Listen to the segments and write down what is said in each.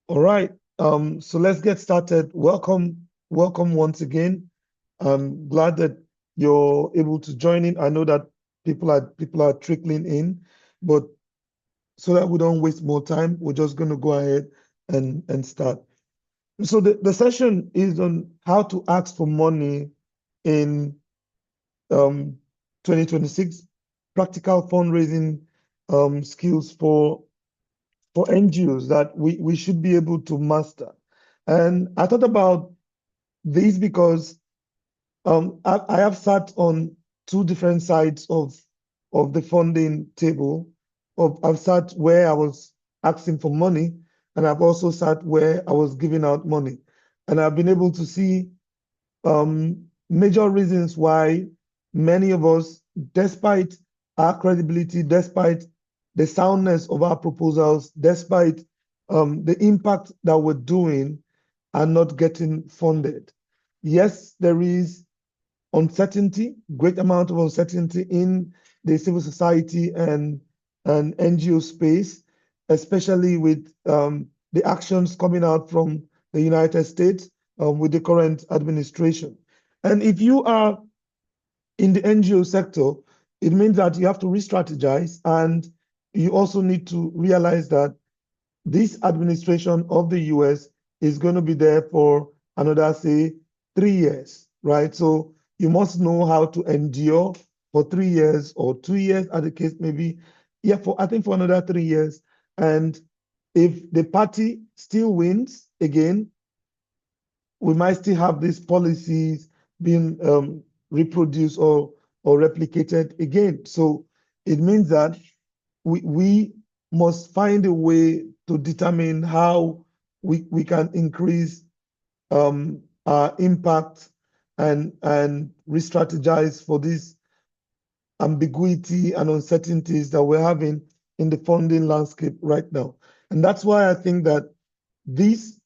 All right. So let's get started. Welcome once again. I'm glad that you're able to join in. I know that people are trickling in, but so that we don't waste more time, we're just going to go ahead and start. So the session is on how to ask for money in 2026, practical fundraising skills for NGOs that we should be able to master. And I thought about this because I have sat on two different sides of the funding table. I've sat where I was asking for money, and I've also sat where I was giving out money. And I've been able to see major reasons why many of us, despite our credibility, despite the soundness of our proposals, despite the impact that we're doing, are not getting funded. Yes, there is uncertainty, great amount of uncertainty in the civil society and NGO space, especially with the actions coming out from the United States with the current administration. And if you are in the NGO sector, it means that you have to re-strategize, and you also need to realize that this administration of the US is going to be there for another, say, 3 years, right? So you must know how to endure for 3 years or 2 years, as the case may be. Yeah, I think for another 3 years. And if the party still wins again, we might still have these policies being reproduced or replicated again. So it means that we must find a way to determine how we can increase our impact and re-strategize for this ambiguity and uncertainties that we're having in the funding landscape right now. And that's why I think that this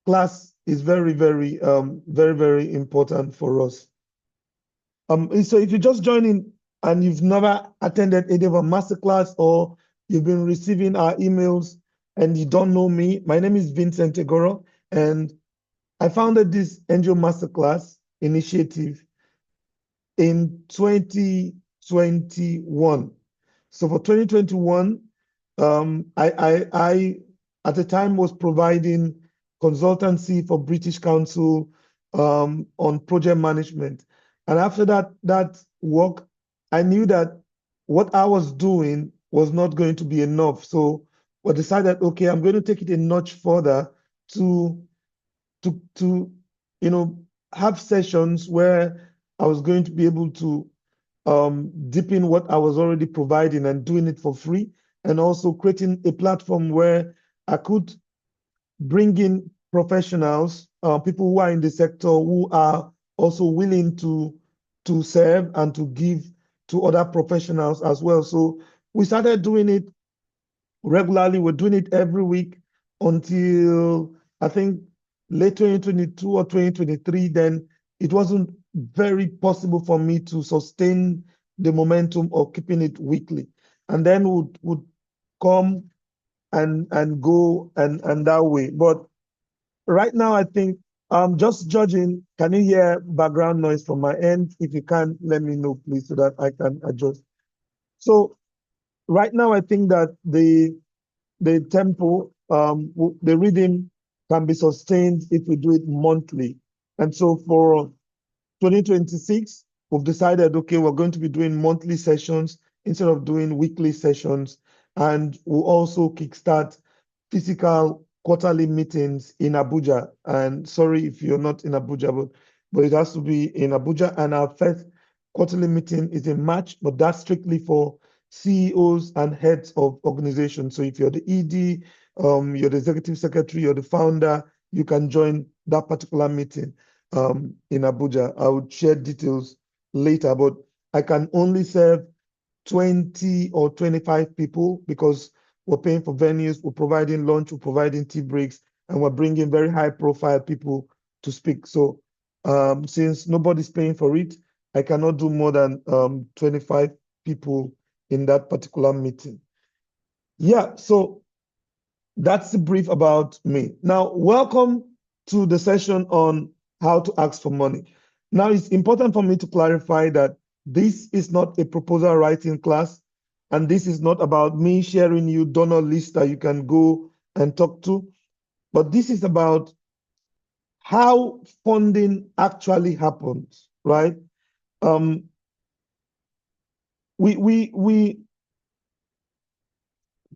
class is very important for us. So if you're just joining and you've never attended any of our masterclass, or you've been receiving our emails and you don't know me, my name is Vincent Egoro, and I founded this NGO Masterclass initiative in 2021. So for 2021, I at the time was providing consultancy for British Council on project management. And after that work, I knew that what I was doing was not going to be enough. So I decided, okay, I'm going to take it a notch further to to have sessions where I was going to be able to deepen what I was already providing and doing it for free, and also creating a platform where I could bring in professionals, people who are in the sector who are also willing to serve and to give to other professionals as well. So we started doing it regularly. We're doing it every week until I think late 2022 or 2023. Then it wasn't very possible for me to sustain the momentum of keeping it weekly. And then would come and go and that way. But right now, I think just judging, can you hear background noise from my end? If you can, let me know, please, so that I can adjust. So right now, I think that the tempo, the rhythm can be sustained if we do it monthly. And so for 2026, we've decided, okay, we're going to be doing monthly sessions instead of doing weekly sessions. And we'll also kickstart physical quarterly meetings in Abuja. And sorry if you're not in Abuja, but it has to be in Abuja. And our first quarterly meeting is in March, but that's strictly for CEOs and heads of organizations. So if you're the ED, you're the executive secretary, you're the founder, you can join that particular meeting in Abuja. I would share details later, but I can only serve 20 or 25 people because we're paying for venues, we're providing lunch, we're providing tea breaks, and we're bringing very high profile people to speak. So since nobody's paying for it, I cannot do more than 25 people in that particular meeting. Yeah, so That's the brief about me. Now, welcome to the session on how to ask for money. Now, it's important for me to clarify that this is not a proposal writing class, and this is not about me sharing you donor list that you can go and talk to, but this is about how funding actually happens, right? We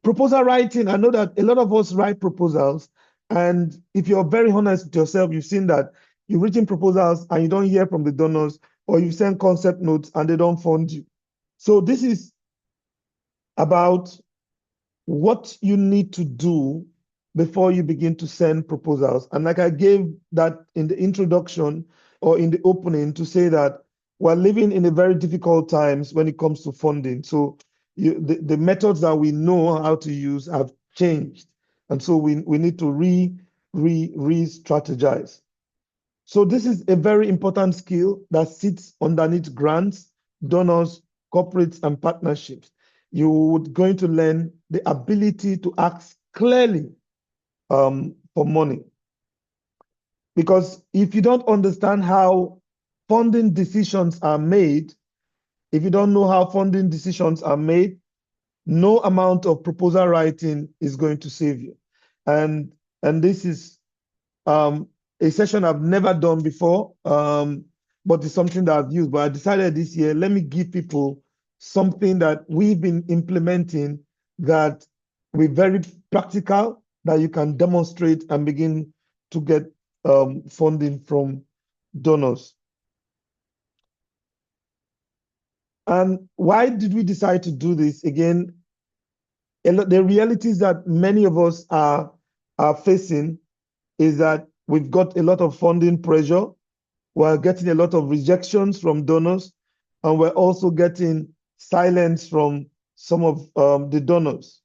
proposal writing, I know that a lot of us write proposals, and if you're very honest with yourself, you've seen that you've written proposals and you don't hear from the donors, or you send concept notes and they don't fund you. So this is about what you need to do before you begin to send proposals. And like I gave that in the introduction or in the opening to say that we're living in a very difficult times when it comes to funding. So the methods that we know how to use have changed. And so we need to re-strategize. So this is a very important skill that sits underneath grants, donors, corporates, and partnerships. You're going to learn the ability to ask clearly for money. Because if you don't understand how funding decisions are made, if you don't know how funding decisions are made, no amount of proposal writing is going to save you. And this is a session I've never done before, but it's something that I've used. But I decided this year, let me give people something that we've been implementing that we're very practical, that you can demonstrate and begin to get funding from donors. And why did we decide to do this? Again, the realities that many of us are facing is that we've got a lot of funding pressure. We're getting a lot of rejections from donors, and we're also getting silence from some of the donors.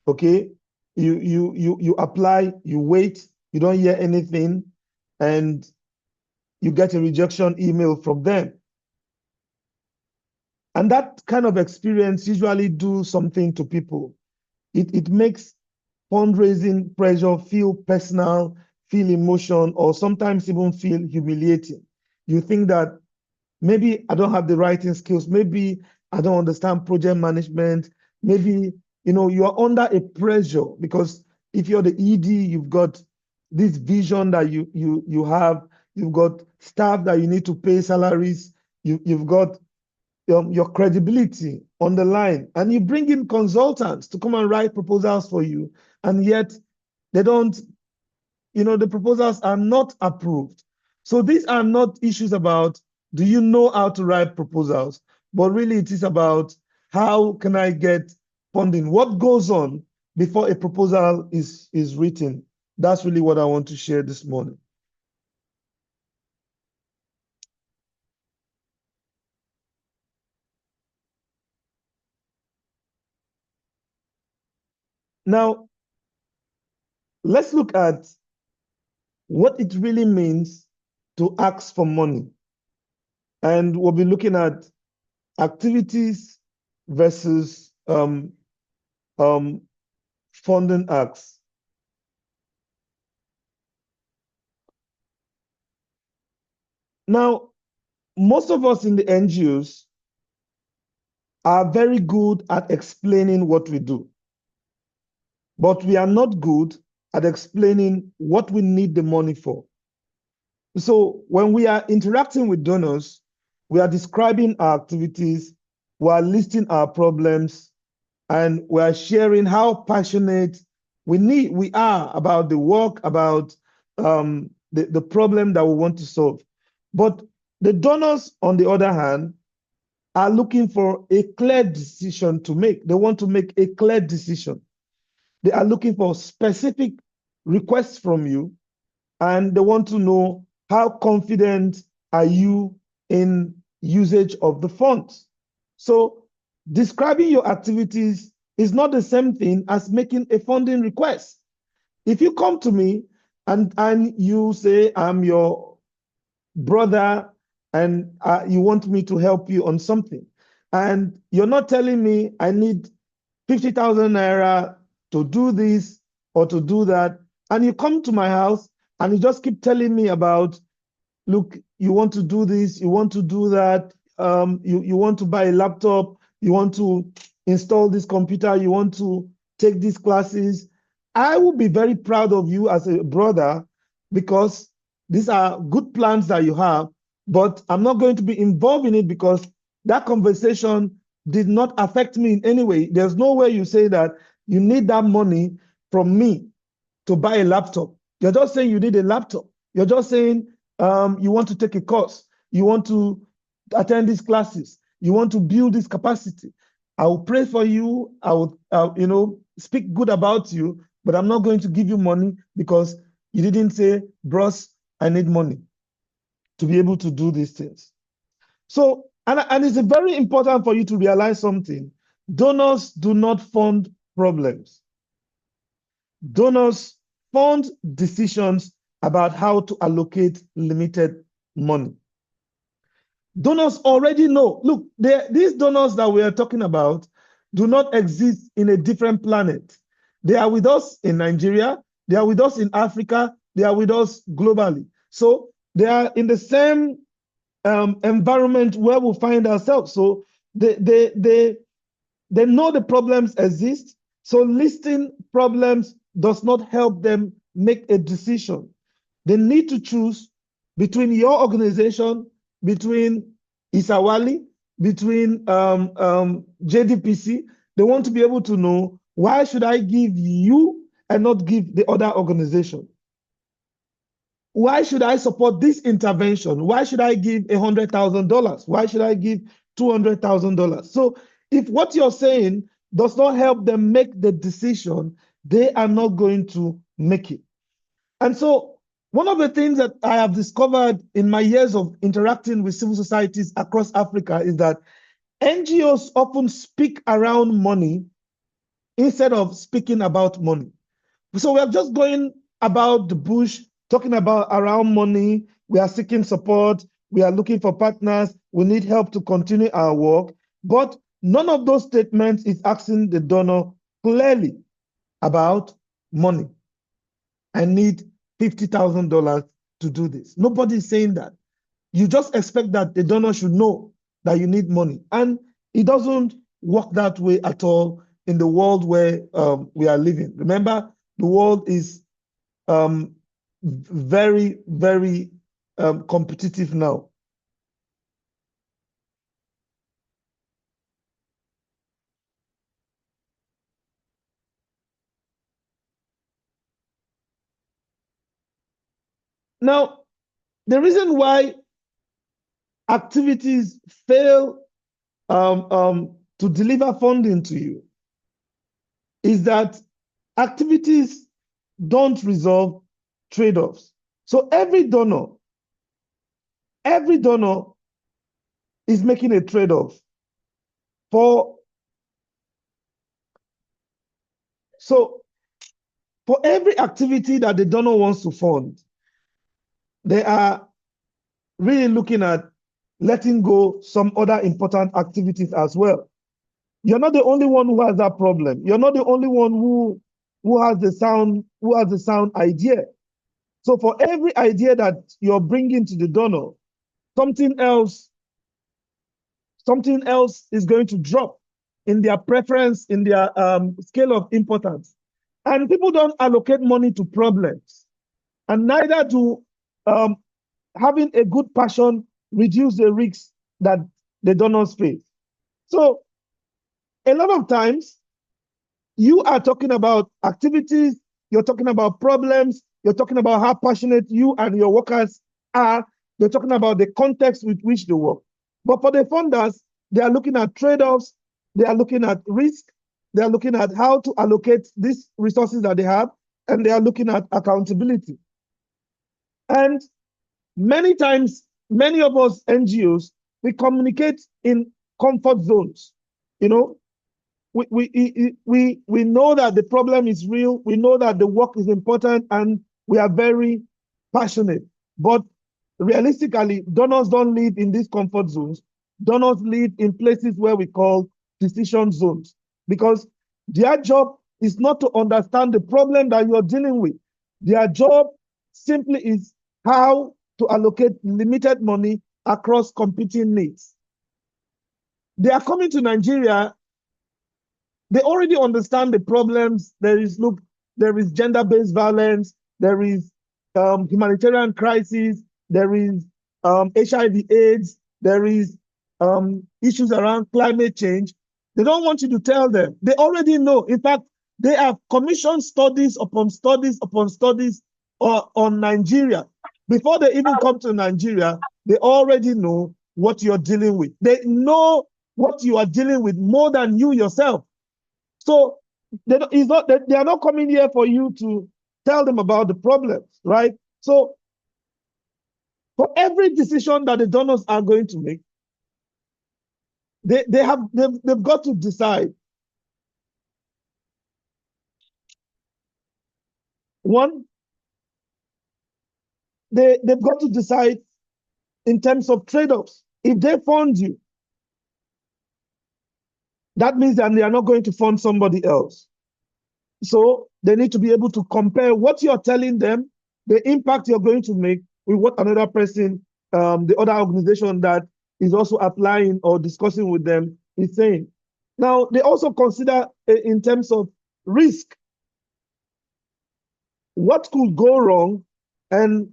Okay, you apply, you wait, you don't hear anything, and you get a rejection email from them. And that kind of experience usually do something to people. It makes fundraising pressure feel personal, feel emotion, or sometimes even feel humiliating. You think that maybe I don't have the writing skills, maybe I don't understand project management, maybe you are under a pressure, because if you're the ED, you've got this vision that you have, you've got staff that you need to pay salaries, you've got your credibility on the line, and you bring in consultants to come and write proposals for you, and yet they don't, the proposals are not approved. So these are not issues about, do you know how to write proposals? But really it is about, how can I get funding? What goes on before a proposal is written? That's really what I want to share this morning. Now, let's look at what it really means to ask for money. And we'll be looking at activities versus funding acts. Now, most of us in the NGOs are very good at explaining what we do, but we are not good at explaining what we need the money for. So when we are interacting with donors, we are describing our activities, we are listing our problems, and we are sharing how passionate we are about the work, about the problem that we want to solve. But the donors, on the other hand, are looking for a clear decision to make. They want to make a clear decision. They are looking for specific requests from you, and they want to know, how confident are you in usage of the funds? So describing your activities is not the same thing as making a funding request. If you come to me and you say, I'm your brother, and you want me to help you on something, and you're not telling me I need 50,000 naira to do this, or to do that. And you come to my house and you just keep telling me about, look, you want to do this, you want to do that, you want to buy a laptop, you want to install this computer, you want to take these classes. I will be very proud of you as a brother because these are good plans that you have, but I'm not going to be involved in it because that conversation did not affect me in any way. There's no way you say that you need that money from me to buy a laptop. You're just saying you need a laptop. You're just saying you want to take a course. You want to attend these classes. You want to build this capacity. I will pray for you. I will, speak good about you, but I'm not going to give you money because you didn't say, bros, I need money to be able to do these things. So, and it's very important for you to realize something. Donors do not fund problems. Donors fund decisions about how to allocate limited money. Donors already know. Look, these donors that we are talking about do not exist in a different planet. They are with us in Nigeria. They are with us in Africa. They are with us globally. So they are in the same environment where we find ourselves. So they know the problems exist. So listing problems does not help them make a decision. They need to choose between your organization, between Isawali, between JDPC. They want to be able to know, why should I give you and not give the other organization? Why should I support this intervention? Why should I give $100,000? Why should I give $200,000? So if what you're saying does not help them make the decision, they are not going to make it. And so one of the things that I have discovered in my years of interacting with civil societies across Africa is that NGOs often speak around money instead of speaking about money. So we are just going about the bush, talking about around money. We are seeking support. We are looking for partners. We need help to continue our work. But none of those statements is asking the donor clearly about money. I need $50,000 to do this. Nobody is saying that. You just expect that the donor should know that you need money. And it doesn't work that way at all in the world where we are living. Remember, the world is very, very competitive now. Now, the reason why activities fail to deliver funding to you is that activities don't resolve trade-offs. So every donor is making a trade-off for every activity that the donor wants to fund, they are really looking at letting go some other important activities as well. You're not the only one who has that problem. You're not the only one who has the sound idea. So for every idea that you're bringing to the donor, something else is going to drop in their preference, in their scale of importance. And people don't allocate money to problems, and neither do having a good passion reduce the risks that the donors face. So a lot of times you are talking about activities, you're talking about problems, you're talking about how passionate you and your workers are, you're talking about the context with which they work. But for the funders, they are looking at trade-offs, they are looking at risk, they are looking at how to allocate these resources that they have, and they are looking at accountability. And many times, many of us NGOs, we communicate in comfort zones. You know, we know that the problem is real, we know that the work is important, and we are very passionate. But realistically, donors don't live in these comfort zones. Donors live in places where we call decision zones, because their job is not to understand the problem that you're dealing with. Their job simply is how to allocate limited money across competing needs. They are coming to Nigeria. They already understand the problems. There is gender-based violence. There is humanitarian crisis. There is HIV/AIDS. There is issues around climate change. They don't want you to tell them. They already know. In fact, they have commissioned studies upon studies upon studies on Nigeria. Before they even come to Nigeria, they already know what you're dealing with. They know what you are dealing with more than you yourself. So they are not coming here for you to tell them about the problems, right? So for every decision that the donors are going to make, they've got to decide. One, they've got to decide in terms of trade-offs. If they fund you, that means that they are not going to fund somebody else. So they need to be able to compare what you're telling them, the impact you're going to make, with what another person, the other organization that is also applying or discussing with them is saying. Now, they also consider in terms of risk, what could go wrong and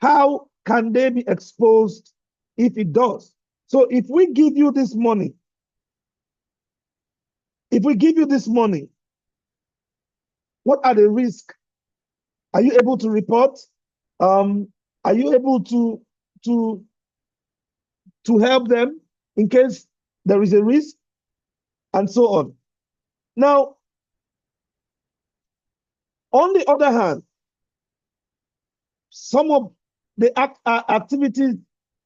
how can they be exposed if it does. So if we give you this money, what are the risks? Are you able to report? Are you able to help them in case there is a risk? And so on. Now, on the other hand, some of the activities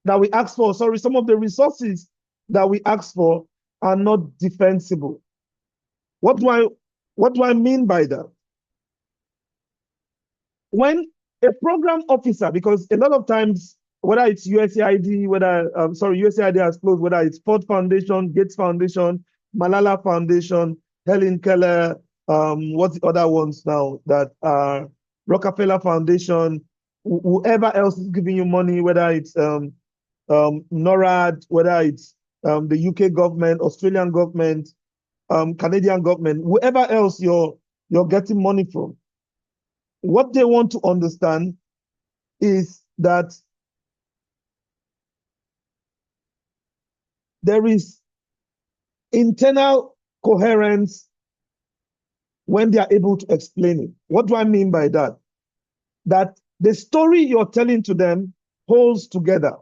that we ask for, some of the resources that we ask for are not defensible. What do I mean by that? When a program officer, because a lot of times, whether it's USAID, USAID has closed, whether it's Ford Foundation, Gates Foundation, Malala Foundation, Helen Keller, what's the other ones now that are Rockefeller Foundation, whoever else is giving you money, whether it's NORAD, whether it's the UK government, Australian government, Canadian government, whoever else you're getting money from, what they want to understand is that there is internal coherence when they are able to explain it. What do I mean by that? That the story you're telling to them holds together.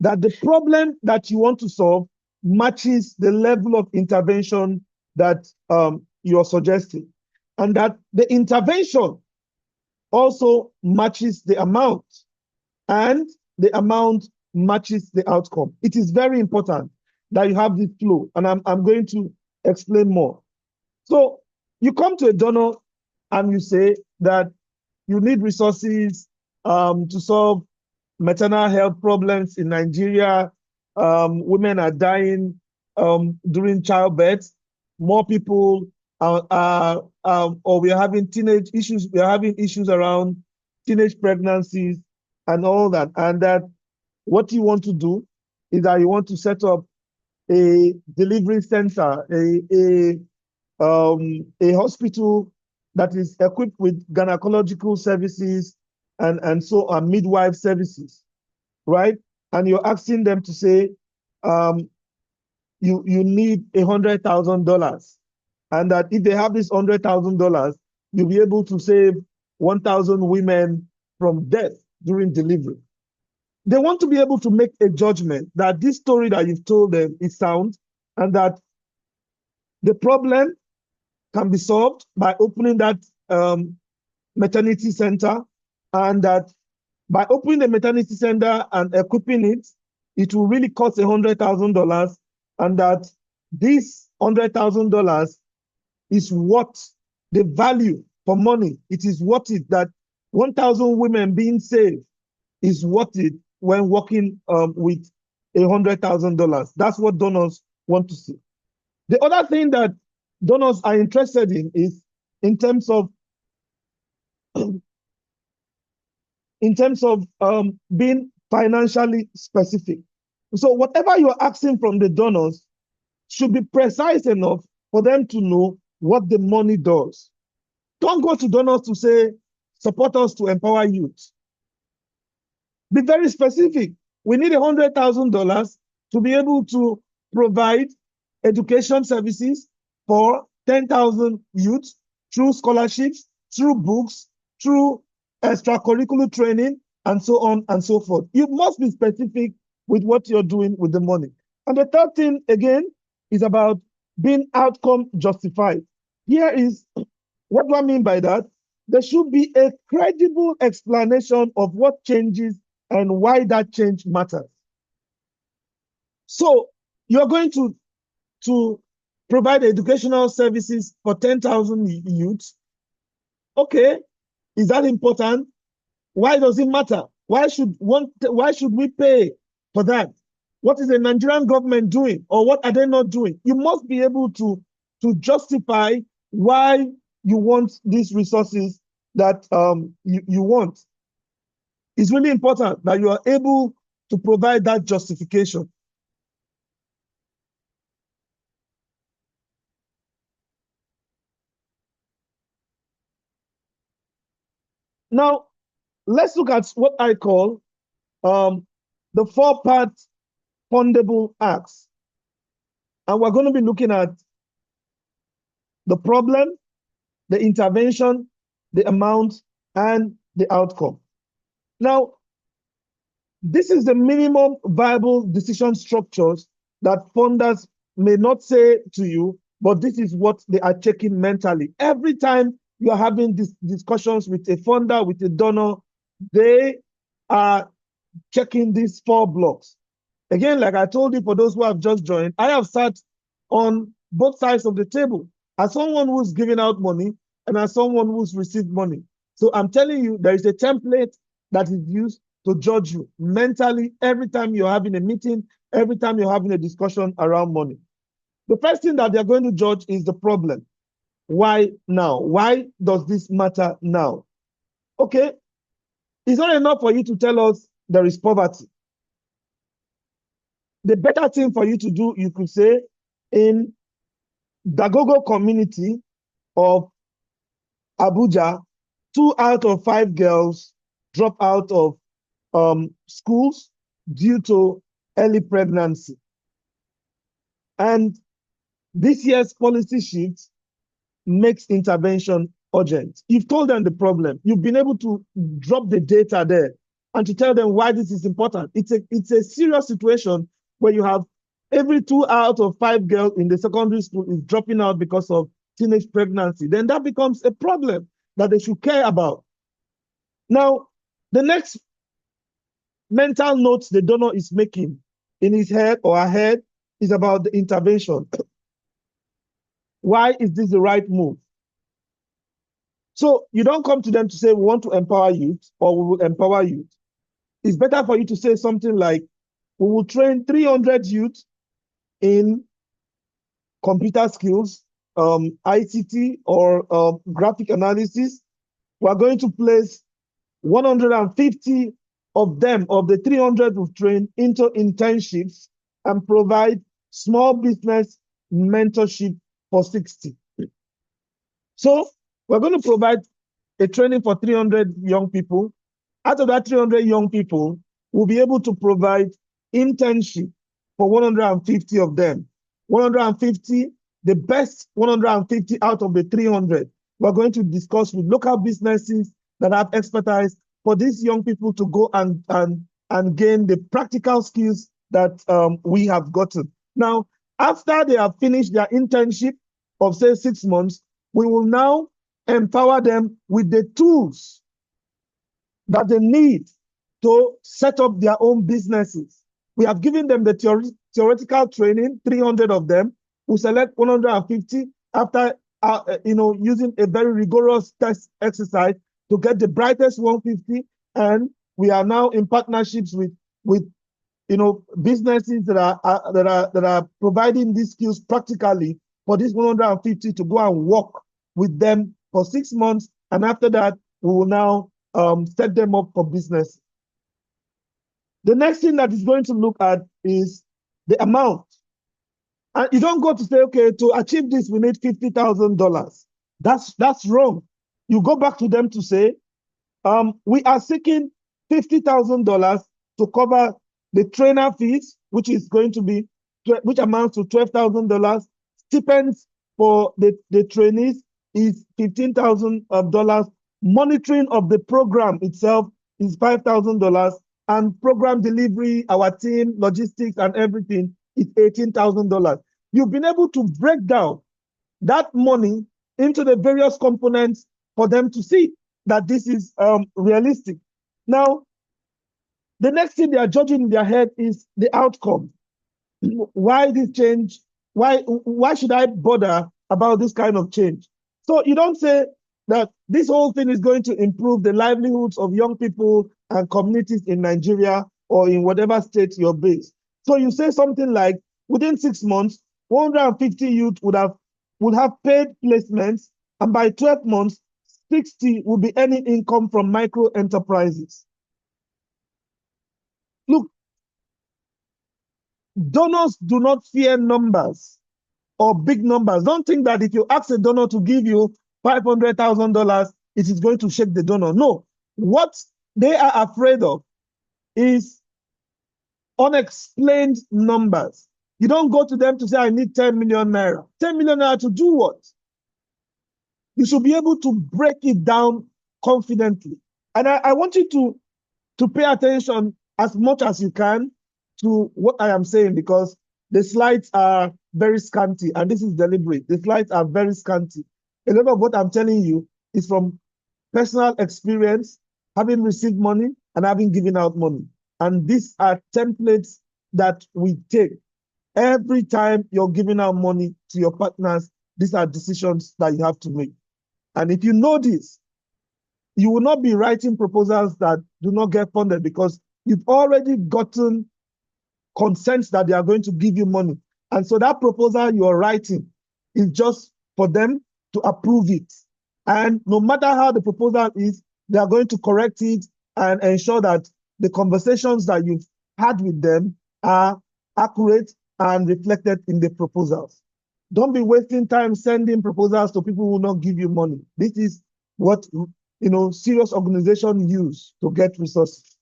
That the problem that you want to solve matches the level of intervention that you're suggesting. And that the intervention also matches the amount, and the amount matches the outcome. It is very important that you have this flow, and I'm going to explain more. So you come to a donor and you say that you need resources to solve maternal health problems in Nigeria. Women are dying during childbirth. More people or we are having teenage issues. We are having issues around teenage pregnancies and all that. And that what you want to do is that you want to set up a delivery center, a hospital that is equipped with gynecological services and so on, midwife services, right? And you're asking them to say, you need $100,000, and that if they have this $100,000, you'll be able to save 1,000 women from death during delivery. They want to be able to make a judgment that this story that you've told them is sound, and that the problem can be solved by opening that maternity center, and that by opening the maternity center and equipping it, it will really cost $100,000, and that this $100,000 is what the value for money. It is worth it, that 1,000 women being saved is worth it when working with $100,000. That's what donors want to see. The other thing that donors are interested in is in terms of being financially specific. So whatever you're asking from the donors should be precise enough for them to know what the money does. Don't go to donors to say, support us to empower youth. Be very specific. We need $100,000 to be able to provide education services for 10,000 youth through scholarships, through books, through extracurricular training, and so on and so forth. You must be specific with what you're doing with the money. And the third thing, again, is about being outcome justified. Here is, what do I mean by that? There should be a credible explanation of what changes and why that change matters. So you're going to provide educational services for 10,000 youths. Okay, is that important? Why does it matter? Why should we pay for that? What is the Nigerian government doing, or what are they not doing? You must be able to justify why you want these resources that you want. It's really important that you are able to provide that justification. Now, let's look at what I call the 4-part fundable acts. And we're going to be looking at the problem, the intervention, the amount, and the outcome. Now, this is the minimum viable decision structures that funders may not say to you, but this is what they are checking mentally. Every time you are having these discussions with a funder, with a donor, they are checking these 4 blocks. Again, like I told you, for those who have just joined, I have sat on both sides of the table as someone who's giving out money and as someone who's received money. So I'm telling you, there is a template that is used to judge you mentally every time you're having a meeting, every time you're having a discussion around money. The first thing that they're going to judge is the problem. Why now? Why does this matter now? Okay, it's not enough for you to tell us there is poverty. The better thing for you to do, you could say, in Dagogo community of Abuja, 2 out of 5 girls drop out of schools due to early pregnancy. And this year's policy shift makes intervention urgent. You've told them the problem. You've been able to drop the data there and to tell them why this is important. It's a serious situation where you have every 2 out of 5 girls in the secondary school is dropping out because of teenage pregnancy. Then that becomes a problem that they should care about. Now, the next mental note the donor is making in his head or her head is about the intervention. Why is this the right move? So you don't come to them to say, we want to empower youth or we will empower youth. It's better for you to say something like, we will train 300 youth in computer skills, ICT or graphic analysis. We're going to place 150 of them, of the 300 we've trained, into internships and provide small business mentorship for 60. So we're going to provide a training for 300 young people. Out of that 300 young people, we'll be able to provide internship for 150 of them. 150, the best 150 out of the 300. We're going to discuss with local businesses that have expertise for these young people to go and gain the practical skills that we have gotten. Now, after they have finished their internship of, say, 6 months, we will now empower them with the tools that they need to set up their own businesses. We have given them the theoretical training, 300 of them. We select 150 after using a very rigorous test exercise to get the brightest 150, and we are now in partnerships with businesses that are providing these skills practically for these 150 to go and work with them for 6 months, and after that, we will now set them up for business. The next thing that is going to look at is the amount. And you don't go to say, okay, to achieve this, we need $50,000. That's wrong. You go back to them to say, we are seeking $50,000 to cover the trainer fees, which is going to be, which amounts to $12,000. Stipends for the trainees is $15,000. Monitoring of the program itself is $5,000. And program delivery, our team, logistics, and everything is $18,000. You've been able to break down that money into the various components for them to see that this is realistic. Now, the next thing they are judging in their head is the outcome. Why this change? Why should I bother about this kind of change? So you don't say that this whole thing is going to improve the livelihoods of young people and communities in Nigeria or in whatever state you're based. So you say something like, within 6 months, 150 youth would have paid placements, and by 12 months, 60 will be earning income from micro enterprises. Look, donors do not fear numbers or big numbers. Don't think that if you ask a donor to give you $500,000, it is going to shake the donor. No, what they are afraid of is unexplained numbers. You don't go to them to say, I need 10 million naira. 10 million naira to do what? You should be able to break it down confidently. And I want you to pay attention as much as you can to what I am saying, because the slides are very scanty, and this is deliberate. The slides are very scanty. A lot of what I'm telling you is from personal experience, having received money and having given out money. And these are templates that we take every time you're giving out money to your partners. These are decisions that you have to make. And if you know this, you will not be writing proposals that do not get funded, because you've already gotten consent that they are going to give you money. And so that proposal you're writing is just for them to approve it. And no matter how the proposal is, they are going to correct it and ensure that the conversations that you've had with them are accurate and reflected in the proposals. Don't be wasting time sending proposals to people who will not give you money. This is what serious organizations use to get resources.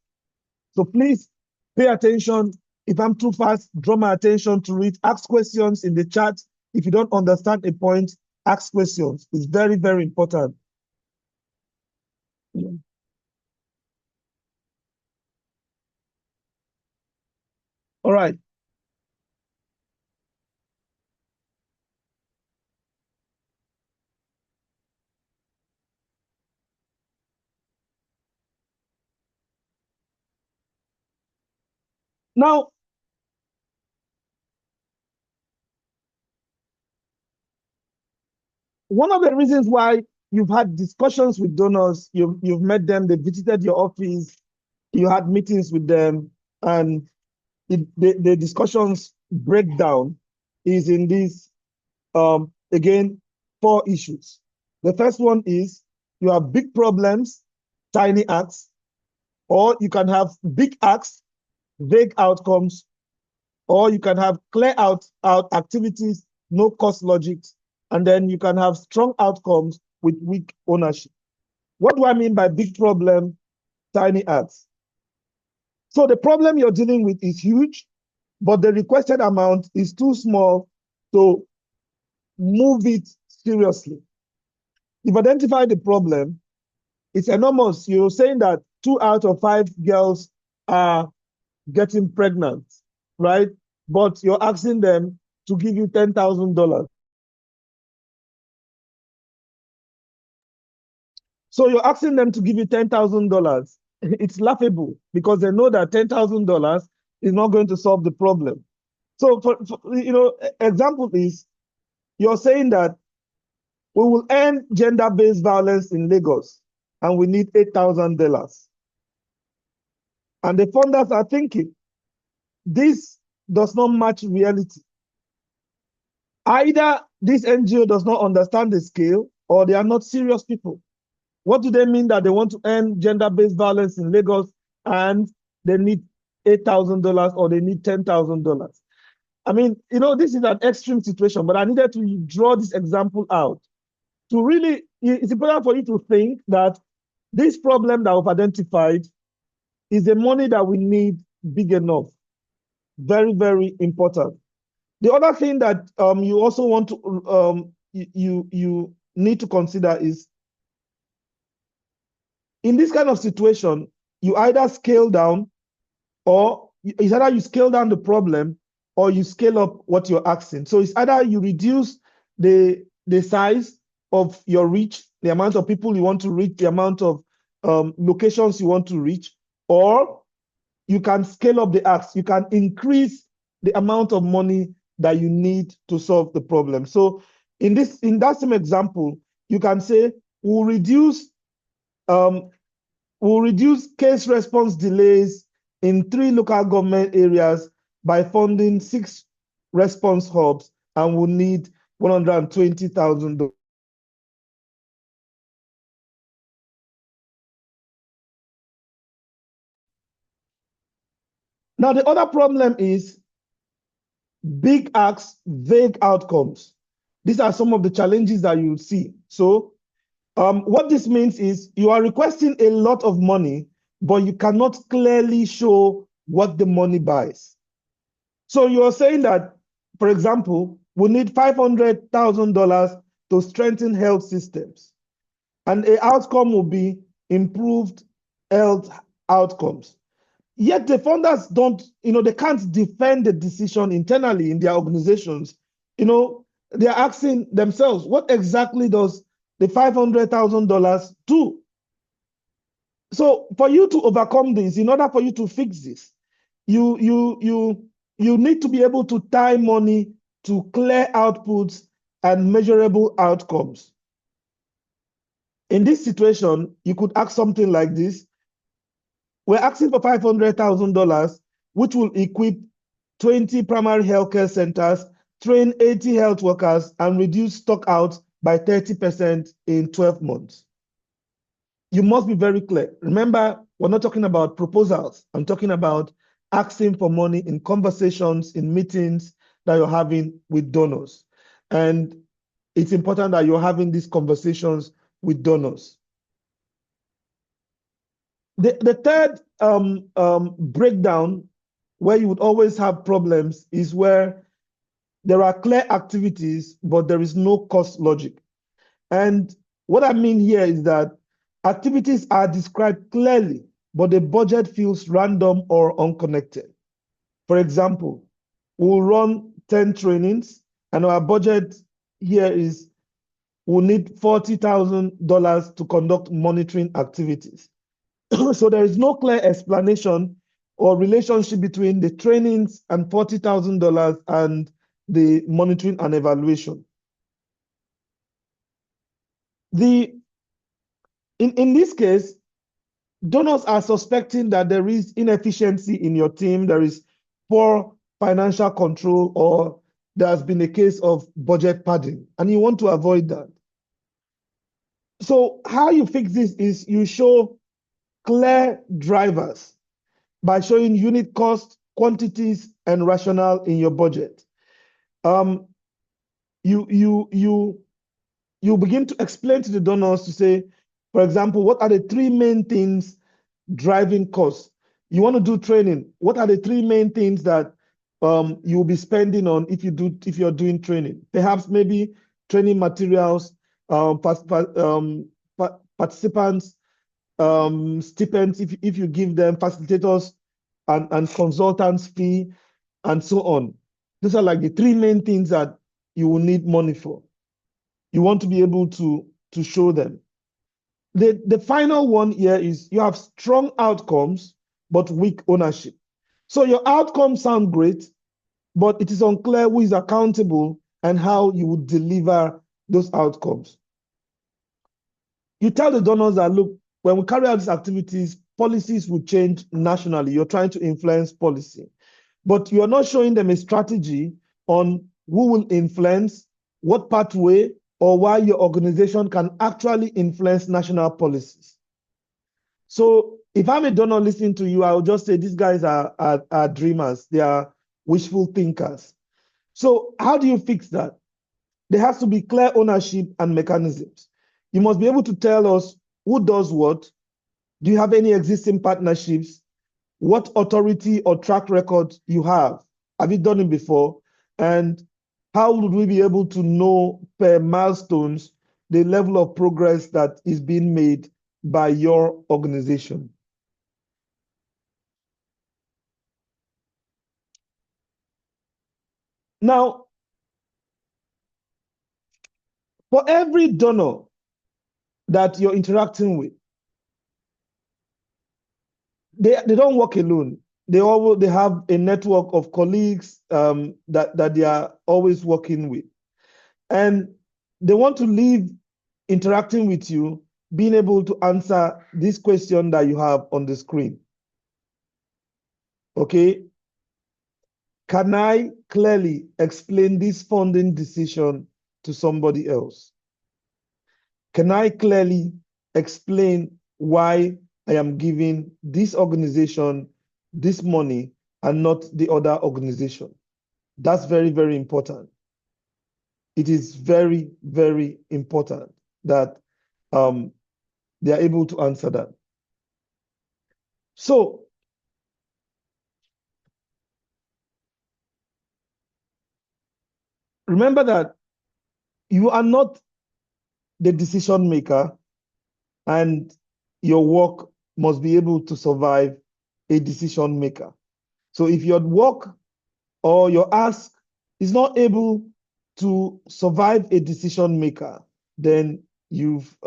So please pay attention. If I'm too fast, draw my attention to it. Ask questions in the chat. If you don't understand a point, ask questions. It's very, very important. Yeah. All right. Now, one of the reasons why you've had discussions with donors, you've met them, they visited your office, you had meetings with them, and the discussions break down is in these, again, 4 issues. The first one is you have big problems, tiny acts, or you can have big acts, vague outcomes, or you can have clear out activities, no cost logic, and then you can have strong outcomes with weak ownership. What do I mean by big problem, tiny acts? So the problem you're dealing with is huge, but the requested amount is too small to move it seriously. You've identified the problem. It's enormous. You're saying that 2 out of 5 girls are getting pregnant, right? But you're asking them to give you $10,000. So you're asking them to give you $10,000. It's laughable, because they know that $10,000 is not going to solve the problem. So for example is, you're saying that we will end gender-based violence in Lagos, and we need $8,000. And the funders are thinking, this does not match reality. Either this NGO does not understand the scale, or they are not serious people. What do they mean that they want to end gender-based violence in Lagos and they need $8,000 or they need $10,000? I mean, this is an extreme situation, but I needed to draw this example out to really, it's important for you to think that this problem that we've identified is the money that we need big enough. Very, very important. The other thing that you also want to, you need to consider is, in this kind of situation, you either scale down, or it's either you scale down the problem or you scale up what you're asking. So it's either you reduce the size of your reach, the amount of people you want to reach, the amount of locations you want to reach, or you can scale up the ask. You can increase the amount of money that you need to solve the problem. So in that same example, you can say we'll reduce case response delays in 3 local government areas by funding 6 response hubs, and we'll need $120,000. Now, the other problem is big acts, vague outcomes. These are some of the challenges that you see. So what this means is you are requesting a lot of money, but you cannot clearly show what the money buys. So you're saying that, for example, we need $500,000 to strengthen health systems, and the outcome will be improved health outcomes. Yet the funders don't, they can't defend the decision internally in their organizations. They're asking themselves, what exactly does the $500,000 do? So for you to overcome this, in order for you to fix this, you need to be able to tie money to clear outputs and measurable outcomes. In this situation, you could ask something like this. We're asking for $500,000, which will equip 20 primary healthcare centers, train 80 health workers, and reduce stock out by 30% in 12 months. You must be very clear. Remember, we're not talking about proposals. I'm talking about asking for money in conversations, in meetings that you're having with donors. And it's important that you're having these conversations with donors. The third breakdown where you would always have problems is where there are clear activities, but there is no cost logic. And what I mean here is that activities are described clearly, but the budget feels random or unconnected. For example, we'll run 10 trainings, and our budget here is we'll need $40,000 to conduct monitoring activities. So there is no clear explanation or relationship between the trainings and $40,000 and the monitoring and evaluation. In this case, donors are suspecting that there is inefficiency in your team, there is poor financial control, or there has been a case of budget padding, and you want to avoid that. So how you fix this is you show clear drivers by showing unit cost, quantities, and rationale in your budget. You begin to explain to the donors to say, for example, what are the 3 main things driving costs? You want to do training. What are the 3 main things that you'll be spending on if you're doing training? Perhaps maybe training materials, participants, stipends if you give them, facilitators and consultants fee, and so on. Those are like the 3 main things that you will need money for. You want to be able to show them. The final one here is you have strong outcomes, but weak ownership. So your outcomes sound great, but it is unclear who is accountable and how you would deliver those outcomes. You tell the donors that, look, when we carry out these activities, policies will change nationally. You're trying to influence policy, but you're not showing them a strategy on who will influence, what pathway, or why your organization can actually influence national policies. So if I'm a donor listening to you, I'll just say these guys are dreamers. They are wishful thinkers. So how do you fix that? There has to be clear ownership and mechanisms. You must be able to tell us who does what. Do you have any existing partnerships? What authority or track record you have? Have you done it before? And how would we be able to know per milestones the level of progress that is being made by your organization? Now, for every donor that you're interacting with, they don't work alone. They have a network of colleagues that they are always working with. And they want to leave interacting with you, being able to answer this question that you have on the screen. Okay? Can I clearly explain this funding decision to somebody else? Can I clearly explain why I am giving this organization this money and not the other organization? That's very, very important. It is very, very important that they are able to answer that. So, remember that you are not the decision maker, and your work must be able to survive a decision maker. So if your work or your ask is not able to survive a decision maker, then you've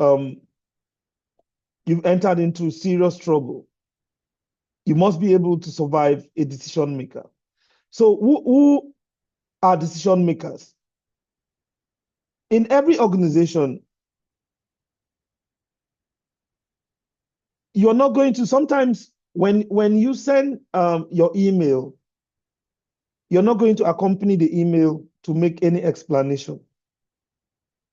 entered into serious trouble. You must be able to survive a decision maker. So who are decision makers? In every organization, you're not going to, sometimes when you send your email, you're not going to accompany the email to make any explanation.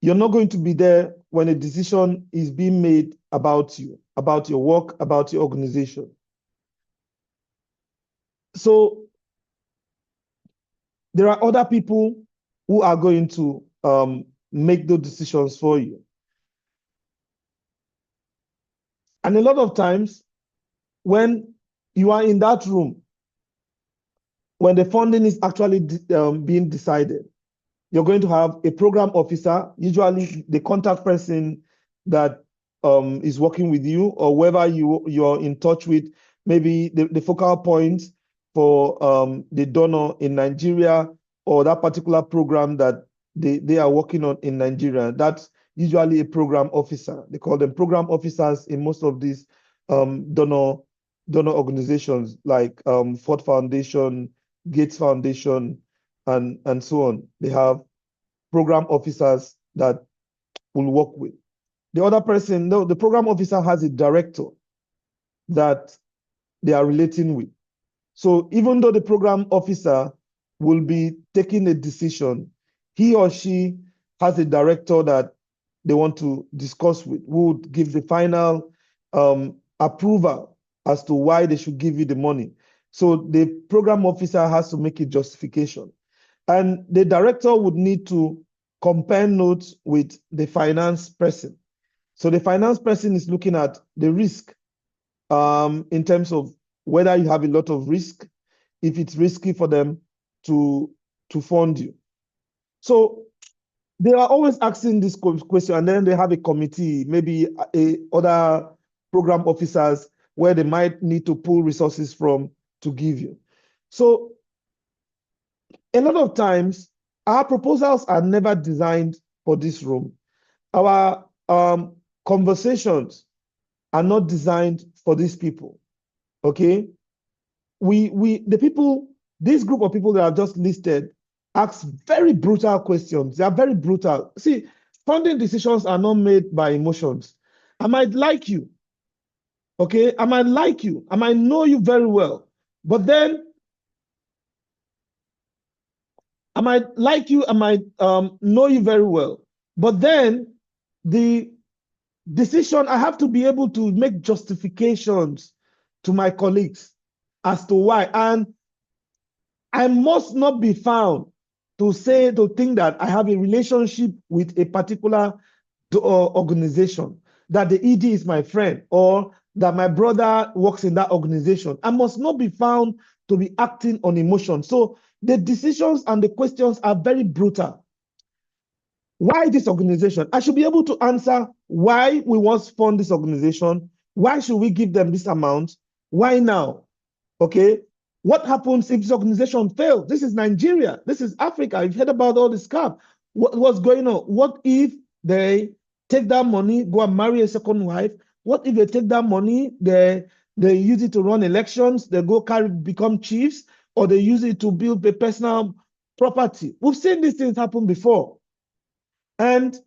You're not going to be there when a decision is being made about you, about your work, about your organization. So there are other people who are going to make those decisions for you. And a lot of times, when you are in that room, when the funding is actually being decided, you're going to have a program officer, usually the contact person that is working with you, or whoever you're in touch with, maybe the focal point for the donor in Nigeria, or that particular program that they are working on in Nigeria. That's usually a program officer. They call them program officers in most of these donor organizations, like Ford Foundation, Gates Foundation, and so on. They have program officers that will work with. The other person, no, the program officer has a director that they are relating with. So even though the program officer will be taking a decision, he or she has a director that they want to discuss with, who would give the final approval as to why they should give you the money. So the program officer has to make a justification. And the director would need to compare notes with the finance person. So the finance person is looking at the risk in terms of whether you have a lot of risk, if it's risky for them to fund you. So they are always asking this question, and then they have a committee, maybe other program officers, where they might need to pull resources from to give you. So a lot of times, our proposals are never designed for this room. Our conversations are not designed for these people. Okay? This group of people that I've just listed ask very brutal questions. They are very brutal. See, funding decisions are not made by emotions. I might like you. Okay? I might like you. I might know you very well. But then I might like you, I might know you very well. But then the decision, I have to be able to make justifications to my colleagues as to why. And I must not be found to think that I have a relationship with a particular organization, that the ED is my friend, or that my brother works in that organization. I must not be found to be acting on emotion. So the decisions and the questions are very brutal. Why this organization? I should be able to answer why we want to fund this organization. Why should we give them this amount? Why now? Okay. What happens if this organization fails? This is Nigeria. This is Africa. You've heard about all this scam. What's going on? What if they take that money, go and marry a second wife? What if they take that money, they use it to run elections, they go become chiefs, or they use it to build a personal property? We've seen these things happen before. And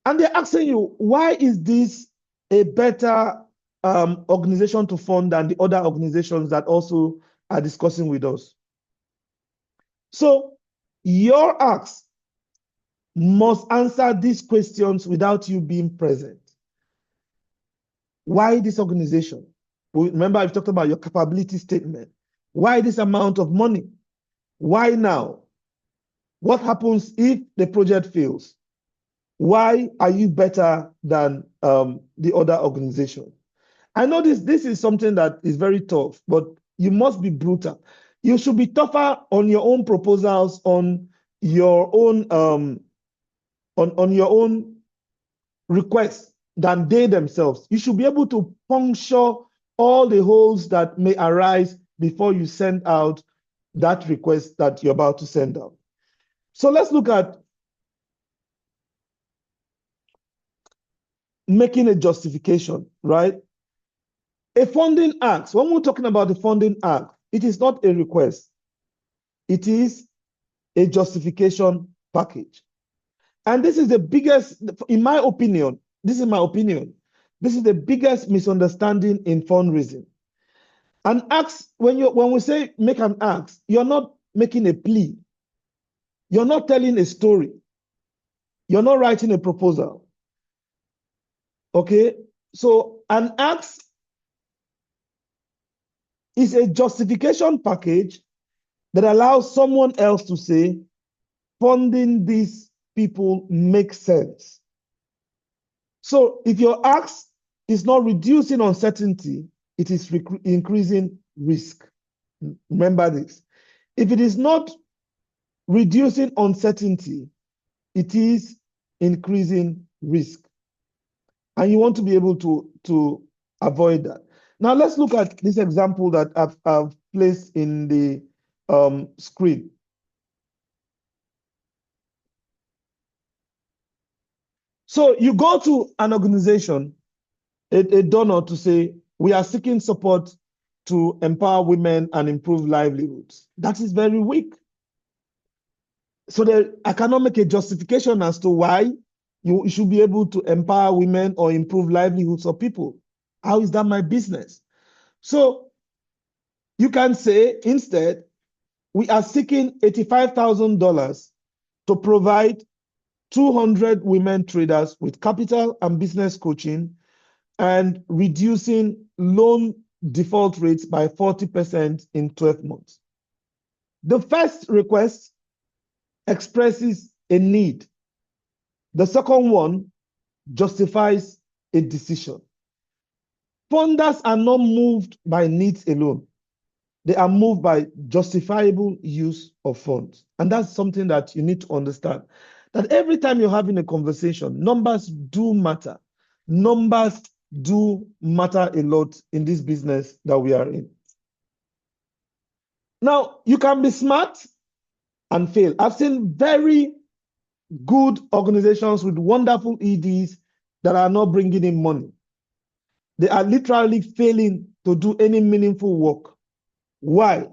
they're asking you, why is this a better organization to fund than the other organizations that also are discussing with us? So your ask must answer these questions without you being present. Why this organization? Remember, I've talked about your capability statement. Why this amount of money? Why now? What happens if the project fails? Why are you better than the other organization? I know this is something that is very tough, but you must be brutal. You should be tougher on your own proposals, on your own on your own requests than they themselves. You should be able to puncture all the holes that may arise before you send out that request that you're about to send out. So let's look at making a justification, right? A funding ask, when we're talking about the funding ask, it is not a request. It is a justification package. And this is the biggest, in my opinion, this is my opinion, this is the biggest misunderstanding in fundraising. An ask, when we say make an ask, you're not making a plea. You're not telling a story. You're not writing a proposal. Okay? So an ask is a justification package that allows someone else to say, funding these people makes sense. So if your ask is not reducing uncertainty, it is increasing risk. Remember this. If it is not reducing uncertainty, it is increasing risk. And you want to be able to avoid that. Now let's look at this example that I've placed in the screen. So you go to an organization, a donor, to say, we are seeking support to empower women and improve livelihoods. That is very weak. So I cannot make a justification as to why you should be able to empower women or improve livelihoods of people. How is that my business? So you can say, instead, we are seeking $85,000 to provide 200 women traders with capital and business coaching and reducing loan default rates by 40% in 12 months. The first request expresses a need. The second one justifies a decision. Funders are not moved by needs alone. They are moved by justifiable use of funds. And that's something that you need to understand. That every time you're having a conversation, numbers do matter. Numbers do matter a lot in this business that we are in. Now, you can be smart and fail. I've seen very good organizations with wonderful EDs that are not bringing in money. They are literally failing to do any meaningful work. Why?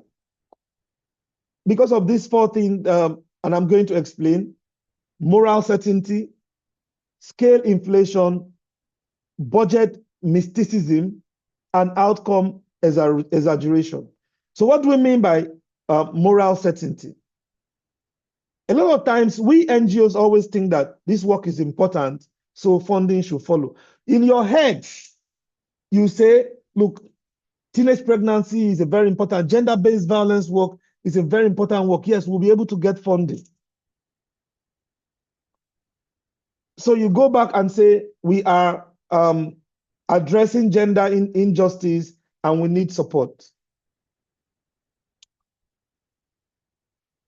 Because of these four things, and I'm going to explain: moral certainty, scale inflation, budget mysticism, and outcome exaggeration. So what do we mean by moral certainty? A lot of times, we NGOs always think that this work is important, so funding should follow. In your head, you say, look, teenage pregnancy is a very important, gender-based violence work is a very important work. Yes, we'll be able to get funding. So you go back and say, we are addressing gender injustice and we need support.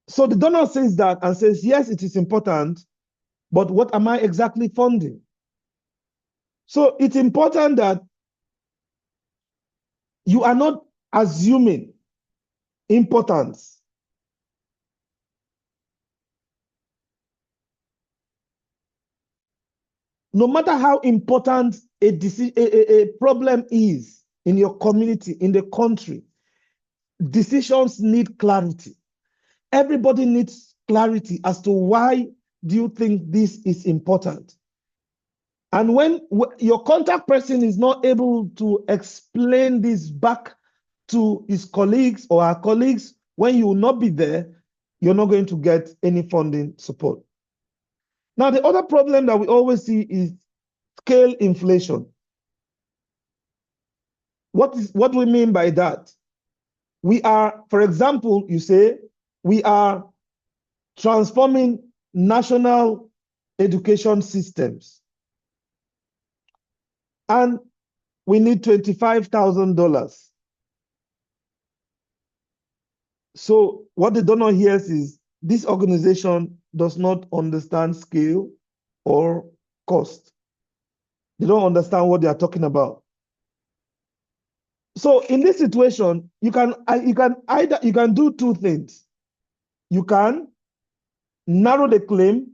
So the donor says that and says, yes, it is important, but what am I exactly funding? So it's important that you are not assuming importance. No matter how important a problem is in your community, in the country, decisions need clarity. Everybody needs clarity as to why do you think this is important. And when your contact person is not able to explain this back to his colleagues or our colleagues, when you will not be there, you're not going to get any funding support. Now, the other problem that we always see is scale inflation. What do we mean by that? We are, for example, you say, we are transforming national education systems. And we need $25,000. So what the donor hears is this organization does not understand scale or cost. They don't understand what they are talking about. So in this situation, you can do two things. You can narrow the claim.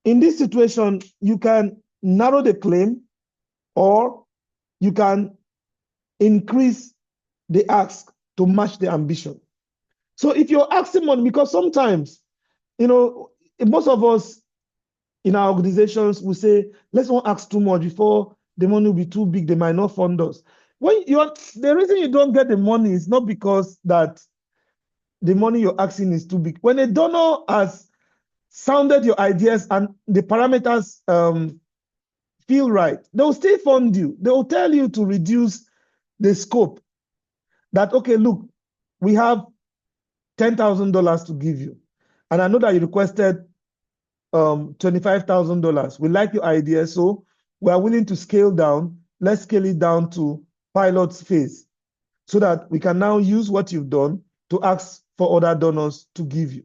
In this situation, you can narrow the claim, or you can increase the ask to match the ambition. So if you're asking money, because sometimes, most of us in our organizations will say, let's not ask too much before the money will be too big, they might not fund us. The reason you don't get the money is not because that the money you're asking is too big. When a donor has sounded your ideas and the parameters feel right, they will still fund you. They will tell you to reduce the scope. That, okay, look, we have $10,000 to give you. And I know that you requested $25,000. We like your idea, so we are willing to scale down. Let's scale it down to pilot phase so that we can now use what you've done to ask for other donors to give you.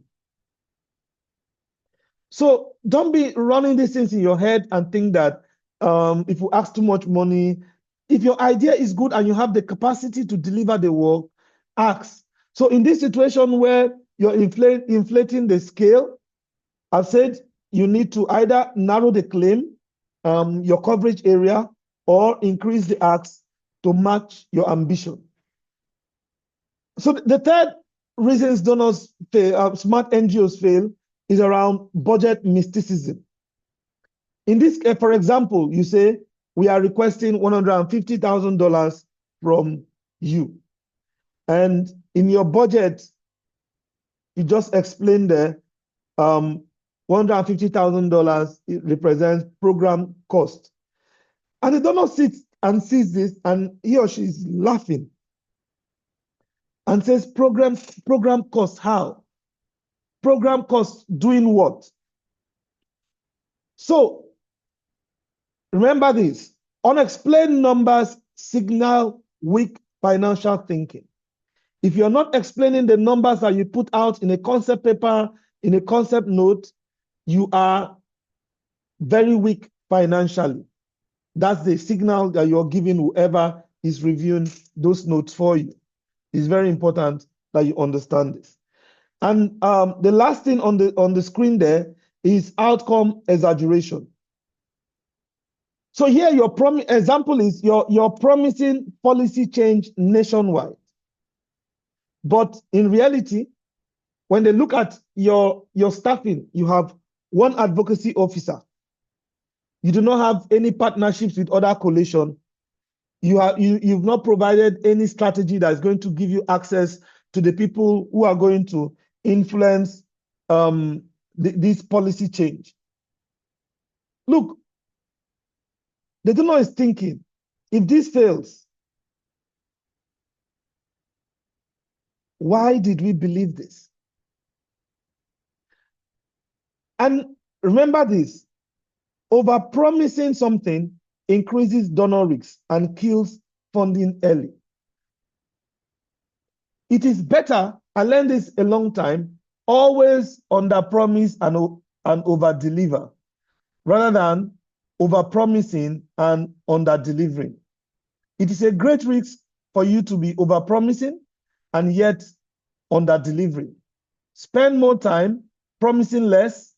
So don't be running these things in your head and think that if you ask too much money, if your idea is good and you have the capacity to deliver the work, ask. So in this situation where you're inflating the scale, I've said you need to either narrow the claim, your coverage area, or increase the ask to match your ambition. So the third reasons donors fail, smart NGOs fail, is around budget mysticism. In this, for example, you say, we are requesting $150,000 from you. And in your budget, you just explained there, $150,000 represents program cost. And the donor sits and sees this, and he or she is laughing and says, program cost, how? Program cost doing what? So remember this, unexplained numbers signal weak financial thinking. If you're not explaining the numbers that you put out in a concept paper, in a concept note, you are very weak financially. That's the signal that you're giving whoever is reviewing those notes for you. It's very important that you understand this. And the last thing on the screen there is outcome exaggeration. So here your example is you're promising policy change nationwide. But in reality, when they look at your staffing, you have one advocacy officer. You do not have any partnerships with other coalition. You've not provided any strategy that is going to give you access to the people who are going to influence this policy change. Look, the donor is thinking, if this fails, why did we believe this? And remember this, over-promising something increases donor risks and kills funding early. It is better, I learned this a long time, always under-promise and over-deliver, rather than over-promising and under-delivering. It is a great risk for you to be over-promising and yet under-delivering. Spend more time promising less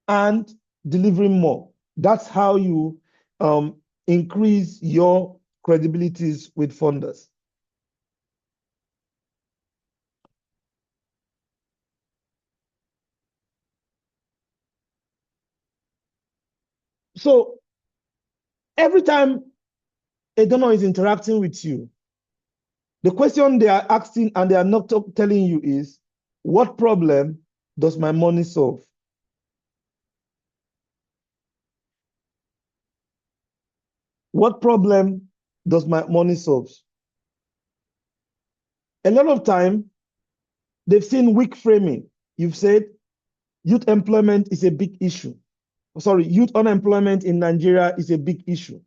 and delivering more. That's how you increase your credibilities with funders. So every time a donor is interacting with you, the question they are asking and they are not telling you is, what problem does my money solve? What problem does my money solve? A lot of time, they've seen weak framing. You've said youth employment is a big issue. Sorry, youth unemployment in Nigeria is a big issue.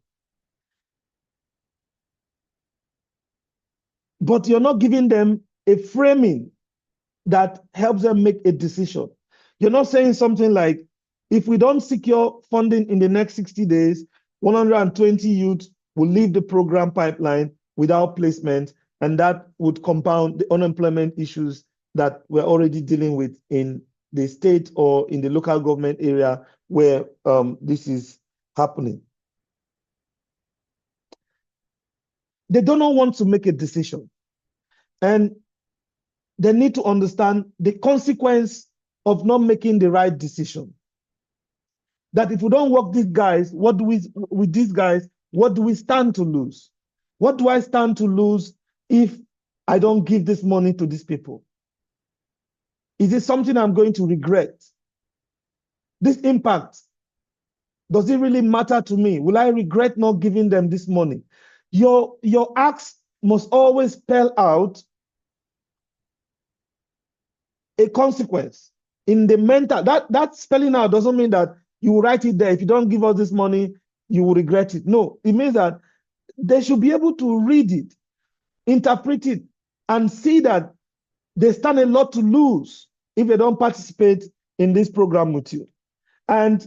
But you're not giving them a framing that helps them make a decision. You're not saying something like, if we don't secure funding in the next 60 days, 120 youth will leave the program pipeline without placement, and that would compound the unemployment issues that we're already dealing with in the state or in the local government area where this is happening. They don't want to make a decision. And they need to understand the consequence of not making the right decision. That if we don't work these guys, what do we stand to lose? What do I stand to lose if I don't give this money to these people? Is it something I'm going to regret? This impact, does it really matter to me? Will I regret not giving them this money? Your acts must always spell out a consequence in the mental. That spelling out doesn't mean that you will write it there. If you don't give us this money, you will regret it. No, it means that they should be able to read it, interpret it, and see that they stand a lot to lose if they don't participate in this program with you. And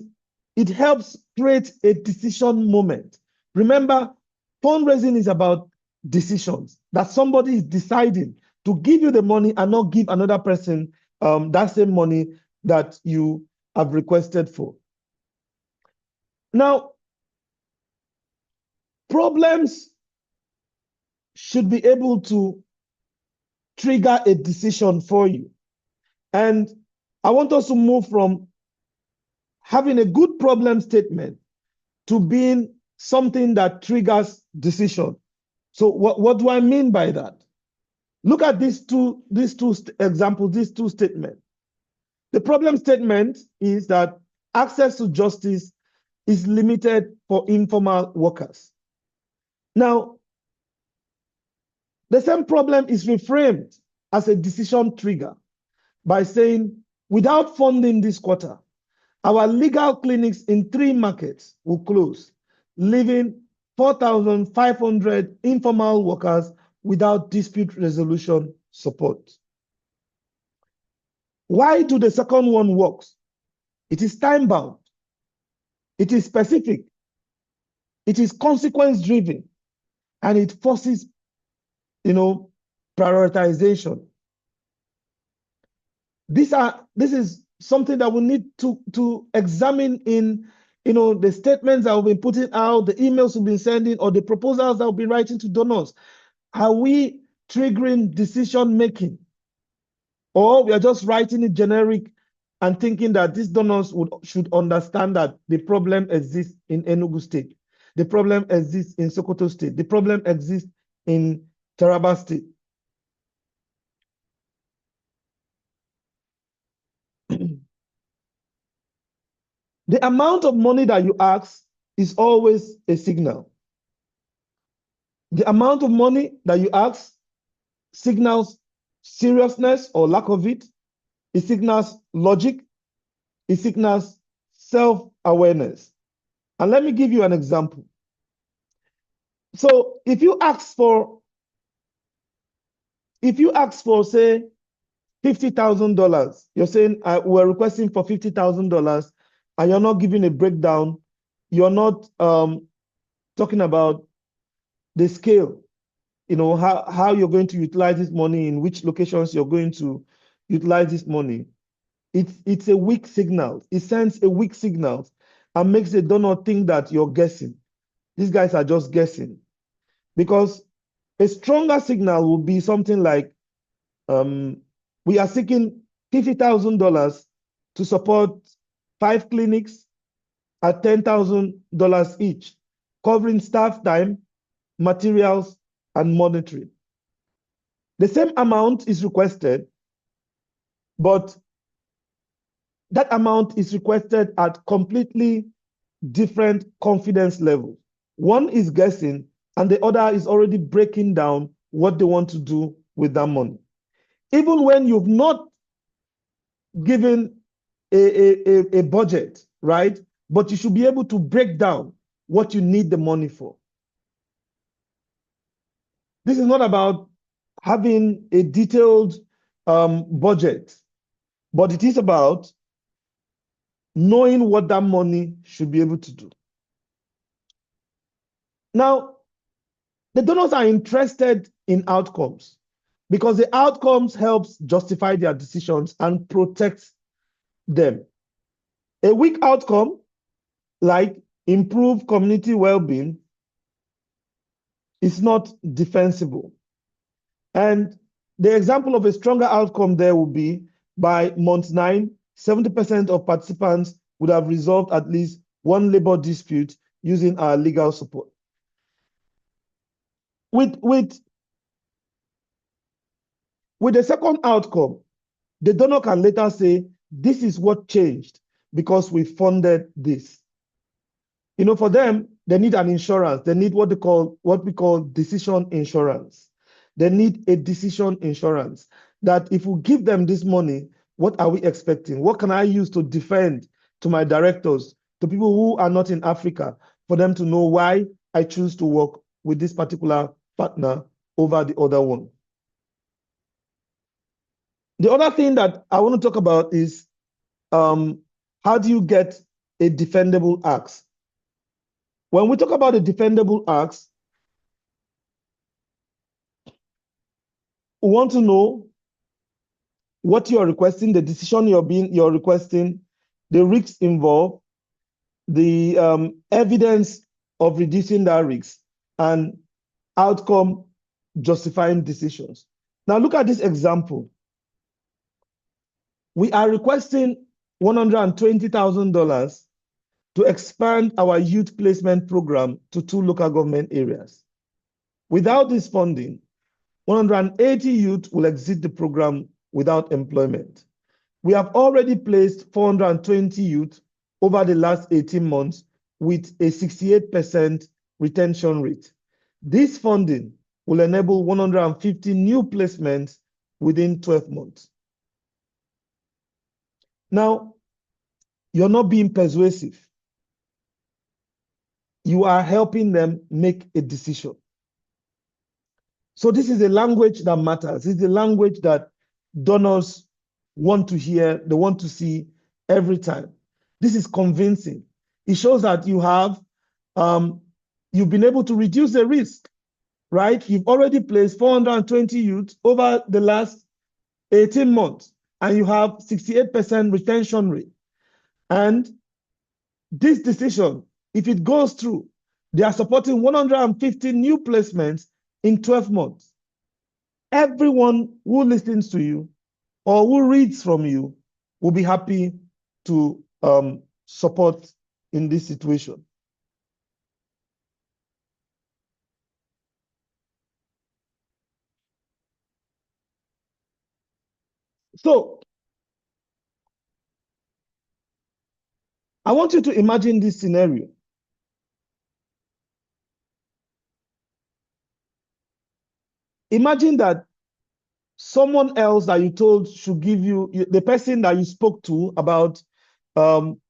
it helps create a decision moment. Remember, fundraising is about decisions, that somebody is deciding to give you the money and not give another person that same money that you have requested for. Now, problems should be able to trigger a decision for you. And I want us to move from having a good problem statement to being something that triggers decision. So what do I mean by that? Look at these two examples, these two statements. The problem statement is that access to justice is limited for informal workers. Now, the same problem is reframed as a decision trigger by saying, without funding this quarter, our legal clinics in 3 markets will close, leaving 4,500 informal workers without dispute resolution support. Why do the second one work? It is time-bound. It is specific. It is consequence-driven. And it forces, prioritization. This is something that we need to examine in the statements that we've been putting out, the emails we've been sending, or the proposals that we've been writing to donors. Are we triggering decision making? Or we are just writing it generic and thinking that these donors should understand that the problem exists in Enugu State. The problem exists in Sokoto State. The problem exists in Taraba State. The amount of money that you ask is always a signal. The amount of money that you ask signals seriousness or lack of it. It signals logic. It signals self-awareness. And let me give you an example. So if you ask for, say, $50,000, you're saying we're requesting for $50,000, and you're not giving a breakdown. You're not talking about the scale, how you're going to utilize this money, in which locations you're going to utilize this money. It's a weak signal. It sends a weak signal and makes the donor think that you're guessing. These guys are just guessing. Because a stronger signal would be something like, we are seeking $50,000 to support 5 clinics at $10,000 each, covering staff time, materials, and monitoring. The same amount is requested, but that amount is requested at completely different confidence levels. One is guessing, and the other is already breaking down what they want to do with that money. Even when you've not given a budget, right? But you should be able to break down what you need the money for. This is not about having a detailed budget, but it is about knowing what that money should be able to do. Now, the donors are interested in outcomes because the outcomes helps justify their decisions and protect them. A weak outcome, like improve community well-being, is not defensible. And the example of a stronger outcome there will be by month 9, 70% of participants would have resolved at least one labor dispute using our legal support. With the second outcome, the donor can later say, this is what changed because we funded this. For them, they need an insurance. They need what we call decision insurance. They need a decision insurance that if we give them this money, what are we expecting? What can I use to defend to my directors, to people who are not in Africa, for them to know why I choose to work with this particular partner over the other one? The other thing that I want to talk about is how do you get a defendable ask? When we talk about a defendable ask, we want to know what you are requesting, the decision you're requesting, the risks involved, the evidence of reducing that risk, and outcome justifying decisions. Now look at this example. We are requesting $120,000 to expand our youth placement program to 2 local government areas. Without this funding, 180 youth will exit the program without employment. We have already placed 420 youth over the last 18 months with a 68% retention rate. This funding will enable 150 new placements within 12 months. Now, you're not being persuasive. You are helping them make a decision. So this is a language that matters. It's the language that donors want to hear, they want to see every time. This is convincing. It shows that you've been able to reduce the risk, right? You've already placed 420 youth over the last 18 months, and you have 68% retention rate. And this decision, if it goes through, they are supporting 150 new placements in 12 months. Everyone who listens to you or who reads from you will be happy to support in this situation. So I want you to imagine this scenario. Imagine that someone else that you told should give you, the person that you spoke to about requesting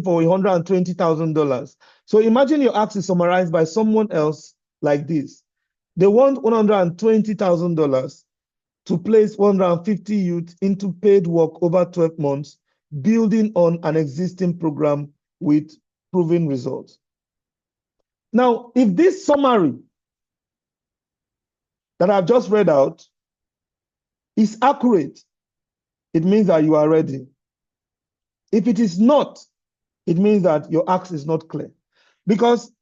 for $120,000. So imagine your ask is summarized by someone else like this. They want $120,000 to place 150 youth into paid work over 12 months, building on an existing program with proven results. Now, if this summary that I've just read out is accurate, it means that you are ready. If it is not, it means that your ask is not clear. Because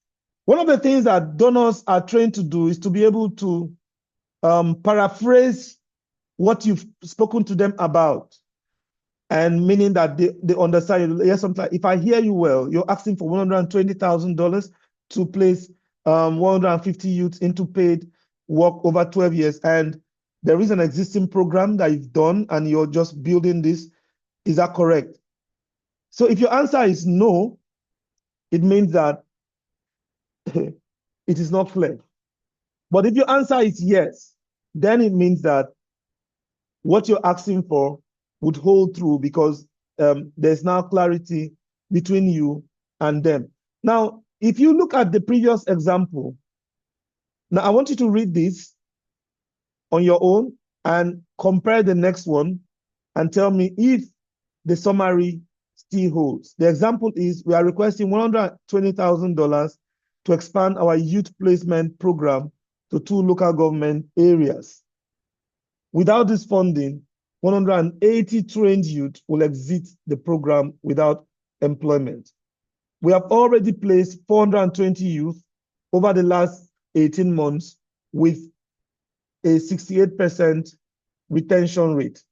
one of the things that donors are trained to do is to be able to paraphrase what you've spoken to them about, and meaning that they understand. Yes, something like, if I hear you well, you're asking for $120,000 to place 150 youths into paid work over 12 years, and there is an existing program that you've done, and you're just building this. Is that correct? So if your answer is no, it means that it is not clear. But if your answer is yes, then it means that what you're asking for would hold true, because there's now clarity between you and them. Now, if you look at the previous example, now I want you to read this on your own and compare the next one and tell me if the summary still holds. The example is, we are requesting $120,000 to expand our youth placement program to 2 local government areas. Without this funding, 180 trained youth will exit the program without employment. We have already placed 420 youth over the last 18 months with a 68% retention rate.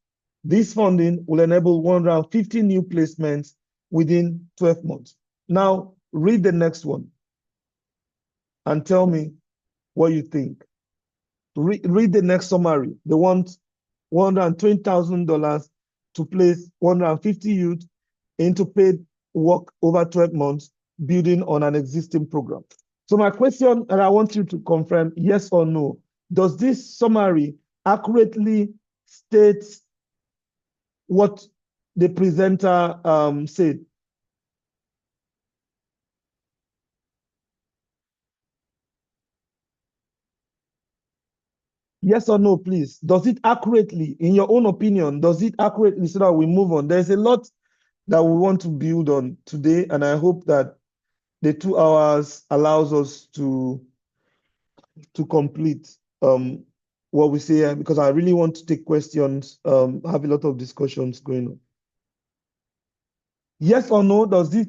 This funding will enable 150 new placements within 12 months. Now, read the next one and tell me what you think. Read the next summary. They want $120,000 to place 150 youth into paid work over 12 months, building on an existing program. So my question, and I want you to confirm yes or no, does this summary accurately state what the presenter said? Yes or no, please. Does it accurately, in your own opinion, does it accurately, so that we move on? There's a lot that we want to build on today, and I hope that the 2 hours allows us to complete what we say, because I really want to take questions, have a lot of discussions going on. Yes or no, does this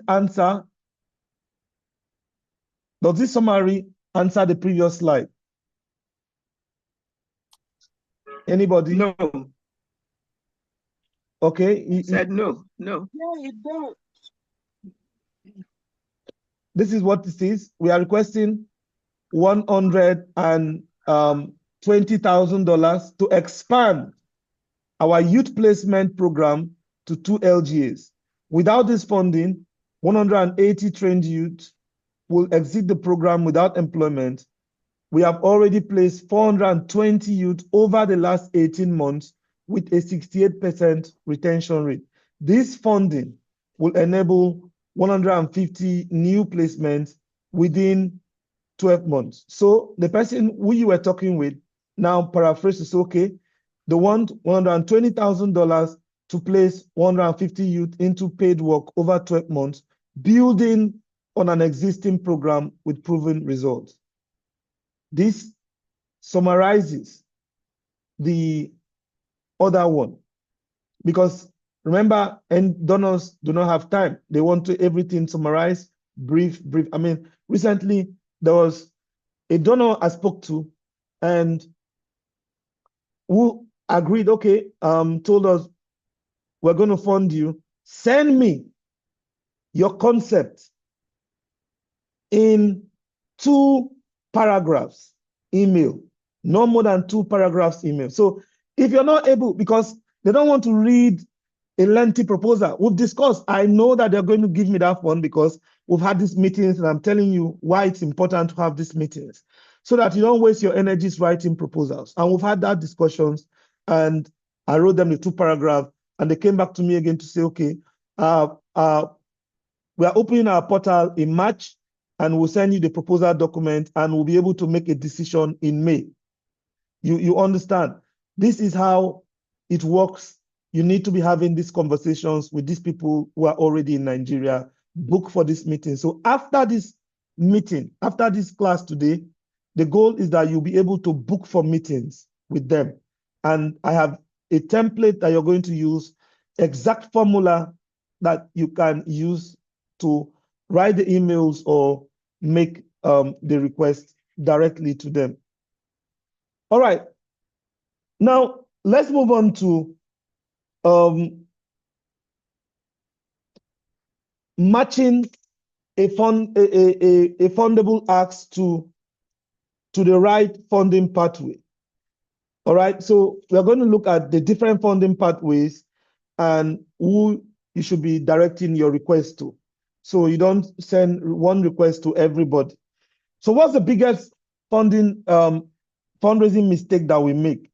summary answer the previous slide? Anybody? No. Okay. He said no. No, you don't. This is what it is. We are requesting $120,000 to expand our youth placement program to 2 LGAs. Without this funding, 180 trained youth will exit the program without employment. We have already placed 420 youth over the last 18 months with a 68% retention rate. This funding will enable 150 new placements within 12 months. So the person who you were talking with now paraphrases, okay, they want $120,000 to place 150 youth into paid work over 12 months, building on an existing program with proven results. This summarizes the other one, because remember, and donors do not have time. They want to everything summarized, brief. I mean, recently there was a donor I spoke to, and who agreed, okay, told us, we're going to fund you. Send me your concept in 2 paragraphs email. No more than 2 paragraphs email. So if you're not able, because they don't want to read a lengthy proposal. We've discussed, I know that they're going to give me that one because we've had these meetings and I'm telling you why it's important to have these meetings so that you don't waste your energies writing proposals. And we've had that discussions and I wrote them the 2 paragraphs and they came back to me again to say, okay, we are opening our portal in March and we'll send you the proposal document and we'll be able to make a decision in May. You understand? This is how it works. You need to be having these conversations with these people who are already in Nigeria. Book for this meeting. So after this meeting, after this class today, the goal is that you'll be able to book for meetings with them. And I have a template that you're going to use, exact formula that you can use to write the emails or make the request directly to them. All right. Now, let's move on to matching a fundable ask to the right funding pathway. All right. So we're going to look at the different funding pathways and who you should be directing your request to. So you don't send one request to everybody. So what's the biggest fundraising mistake that we make?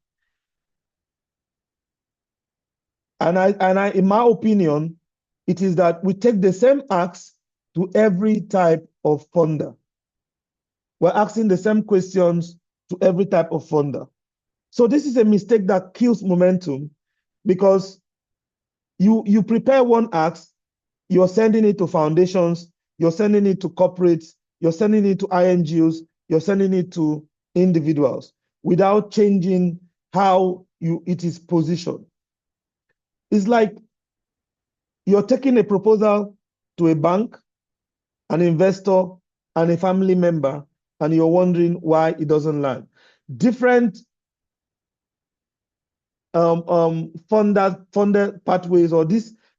And in my opinion, it is that we take the same ask to every type of funder. We're asking the same questions to every type of funder. So this is a mistake that kills momentum because you prepare one ask, you're sending it to foundations, you're sending it to corporates, you're sending it to NGOs, you're sending it to individuals without changing how it is positioned. It's like you're taking a proposal to a bank, an investor, and a family member, and you're wondering why it doesn't land. Different funder pathways, or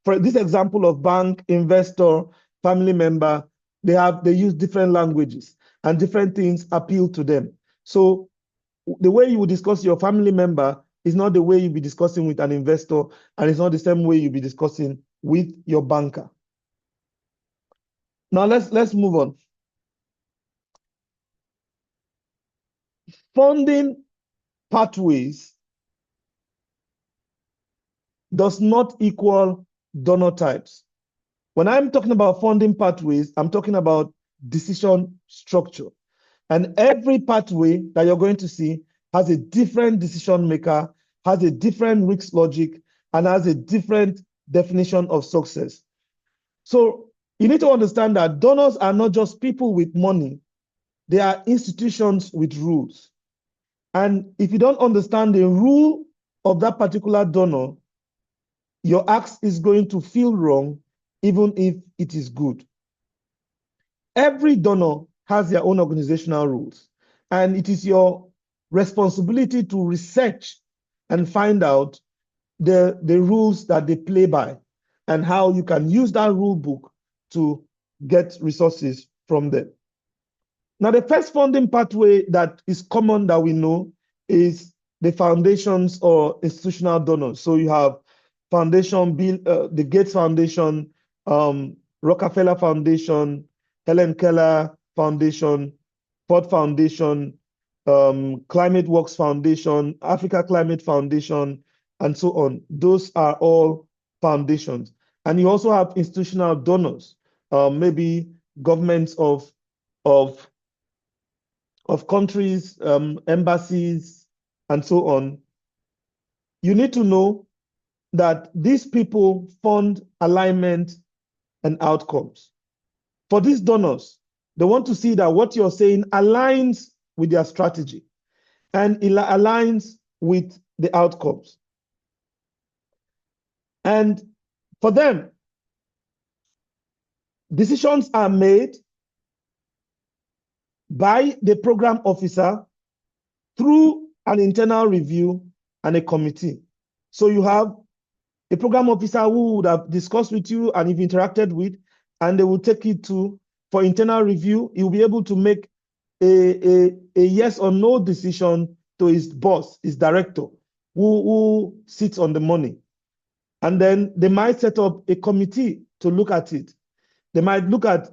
for this example of bank, investor, family member, they use different languages and different things appeal to them. So the way you would discuss your family member is not the way you'll be discussing with an investor, and it's not the same way you'll be discussing with your banker. Now let's move on. Funding pathways does not equal donor types. When I'm talking about funding pathways, I'm talking about decision structure. And every pathway that you're going to see has a different decision maker, has a different risk logic, and has a different definition of success. So you need to understand that donors are not just people with money, they are institutions with rules. And if you don't understand the rule of that particular donor, your ask is going to feel wrong, even if it is good. Every donor has their own organizational rules, and it is your responsibility to research and find out the rules that they play by and how you can use that rule book to get resources from them. Now, the first funding pathway that is common that we know is the foundations or institutional donors. So you have Foundation, the Gates Foundation, Rockefeller Foundation, Helen Keller Foundation, Ford Foundation, Climate Works Foundation, Africa Climate Foundation, and so on. Those are all foundations. And you also have institutional donors, maybe governments of countries, embassies, and so on. You need to know that these people fund alignment and outcomes. For these donors, they want to see that what you're saying aligns with their strategy and it aligns with the outcomes. And for them, decisions are made by the program officer through an internal review and a committee. So you have a program officer who would have discussed with you and you've interacted with, and they will take it for internal review. You'll be able to make a yes or no decision to his boss, his director, who sits on the money. And then they might set up a committee to look at it. They might look at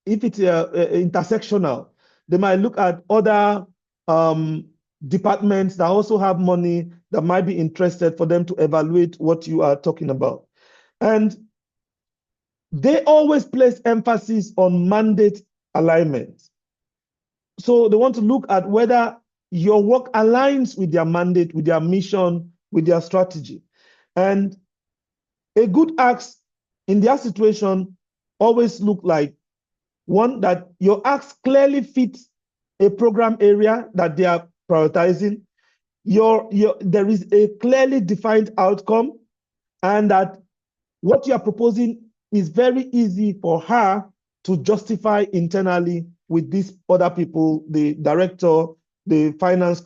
if it's intersectional. They might look at other departments that also have money that might be interested for them to evaluate what you are talking about. And they always place emphasis on mandate alignment. So they want to look at whether your work aligns with their mandate, with their mission, with their strategy. And a good ask in their situation always look like one, that your ask clearly fits a program area that they are prioritizing. There is a clearly defined outcome, and that what you are proposing is very easy for her to justify internally with these other people, the director, the finance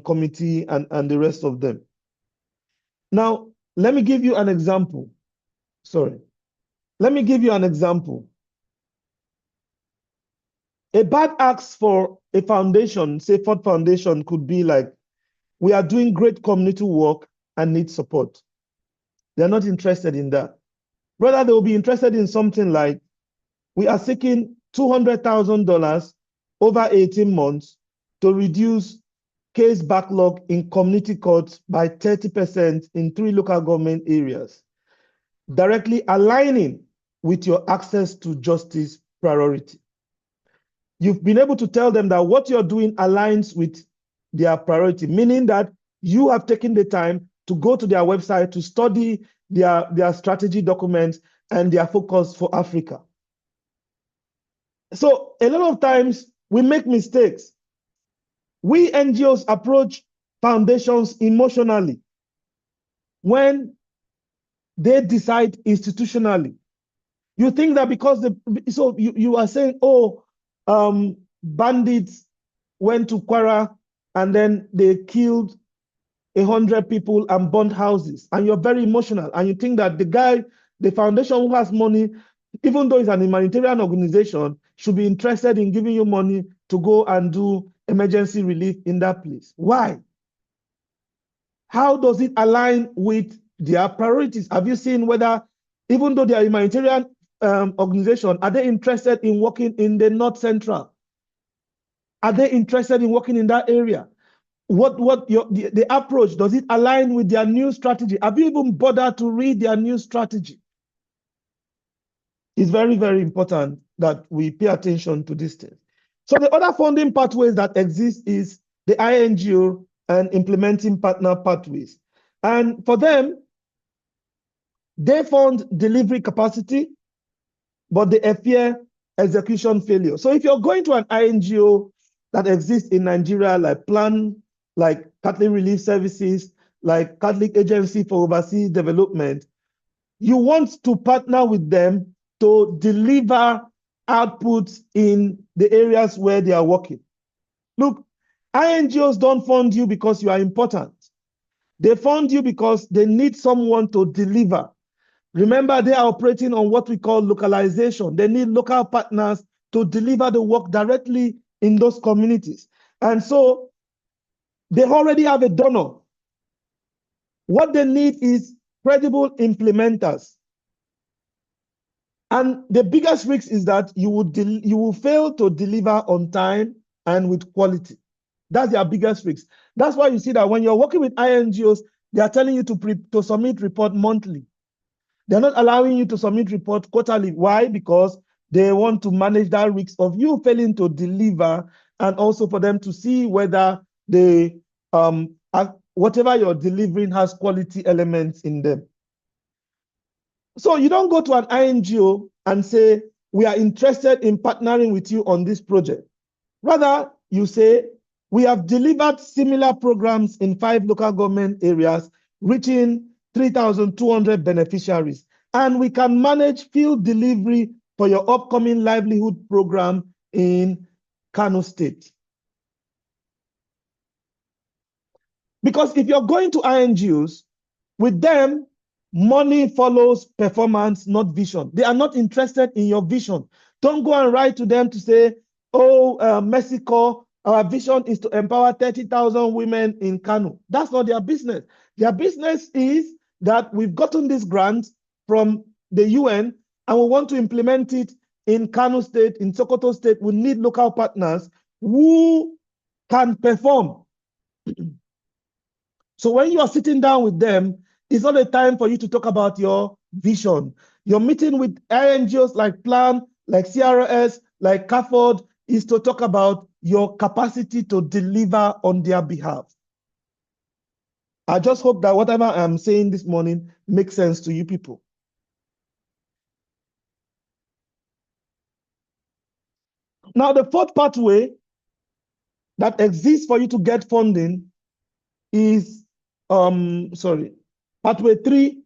committee, and the rest of them. Now, let me give you an example. Let me give you an example. A bad ask for a foundation, say Ford Foundation, could be like, we are doing great community work and need support. They're not interested in that. Rather, they will be interested in something like, we are seeking $200,000 over 18 months to reduce case backlog in community courts by 30% in 3 local government areas, directly aligning with your access to justice priority. You've been able to tell them that what you're doing aligns with their priority, meaning that you have taken the time to go to their website to study their strategy documents and their focus for Africa. So a lot of times we make mistakes. We NGOs approach foundations emotionally when they decide institutionally. You think that because you are saying, oh, bandits went to Kwara and then they killed 100 people and burned houses, and you're very emotional, and you think that the foundation who has money, even though it's an humanitarian organization, should be interested in giving you money to go and do emergency relief in that place. Why? How does it align with their priorities? Have you seen whether, even though they are a humanitarian organization, are they interested in working in the North Central? Are they interested in working in that area? The approach, does it align with their new strategy? Have you even bothered to read their new strategy? It's very, very important that we pay attention to these things. So the other funding pathways that exist is the INGO and implementing partner pathways. And for them, they fund delivery capacity, but they fear execution failure. So if you're going to an INGO that exists in Nigeria, like Catholic Relief Services, like Catholic Agency for Overseas Development, you want to partner with them to deliver outputs in the areas where they are working. Look, INGOs don't fund you because you are important. They fund you because they need someone to deliver. Remember, they are operating on what we call localization. They need local partners to deliver the work directly in those communities. And so they already have a donor. What they need is credible implementers. And the biggest risk is that you will fail to deliver on time and with quality. That's their biggest risk. That's why you see that when you're working with INGOs, they are telling you to submit report monthly. They're not allowing you to submit report quarterly. Why? Because they want to manage that risk of you failing to deliver, and also for them to see whether whatever you're delivering has quality elements in them. So you don't go to an INGO and say, we are interested in partnering with you on this project. Rather, you say, we have delivered similar programs in 5 local government areas, reaching 3,200 beneficiaries. And we can manage field delivery for your upcoming livelihood program in Kano State. Because if you're going to INGOs, with them, money follows performance, not vision. They are not interested in your vision. Don't go and write to them to say, oh, Mexico, Our vision is to empower 30,000 women in Kano. That's not their business. Their business is that we've gotten this grant from the UN and we want to implement it in Kano State, in Sokoto State. We need local partners who can perform. So when you are sitting down with them, it's not a time for you to talk about your vision. You're meeting with NGOs like Plan, like CRS, like CAFOD, is to talk about your capacity to deliver on their behalf. I just hope that whatever I'm saying this morning makes sense to you people. Now, the fourth pathway that exists for you to get funding is, pathway 3,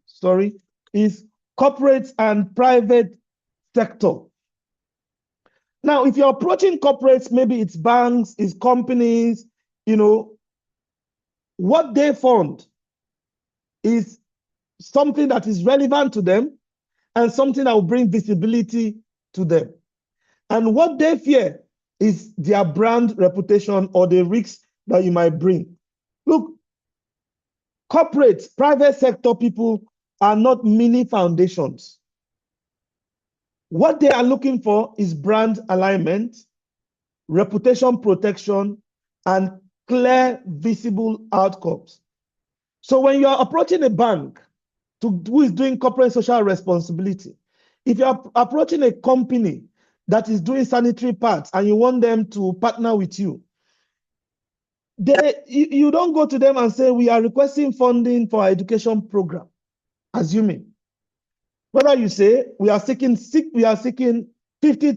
is corporate and private sector. Now, if you're approaching corporates, maybe it's banks, it's companies, what they fund is something that is relevant to them and something that will bring visibility to them. And what they fear is their brand reputation or the risks that you might bring. Look, corporates, private sector people are not mini foundations. What they are looking for is brand alignment, reputation protection, and clear, visible outcomes. So when you are approaching a bank who is doing corporate social responsibility, if you are approaching a company that is doing sanitary pads and you want them to partner with you, you don't go to them and say, we are requesting funding for our education program, assuming. Whether you say we are seeking 50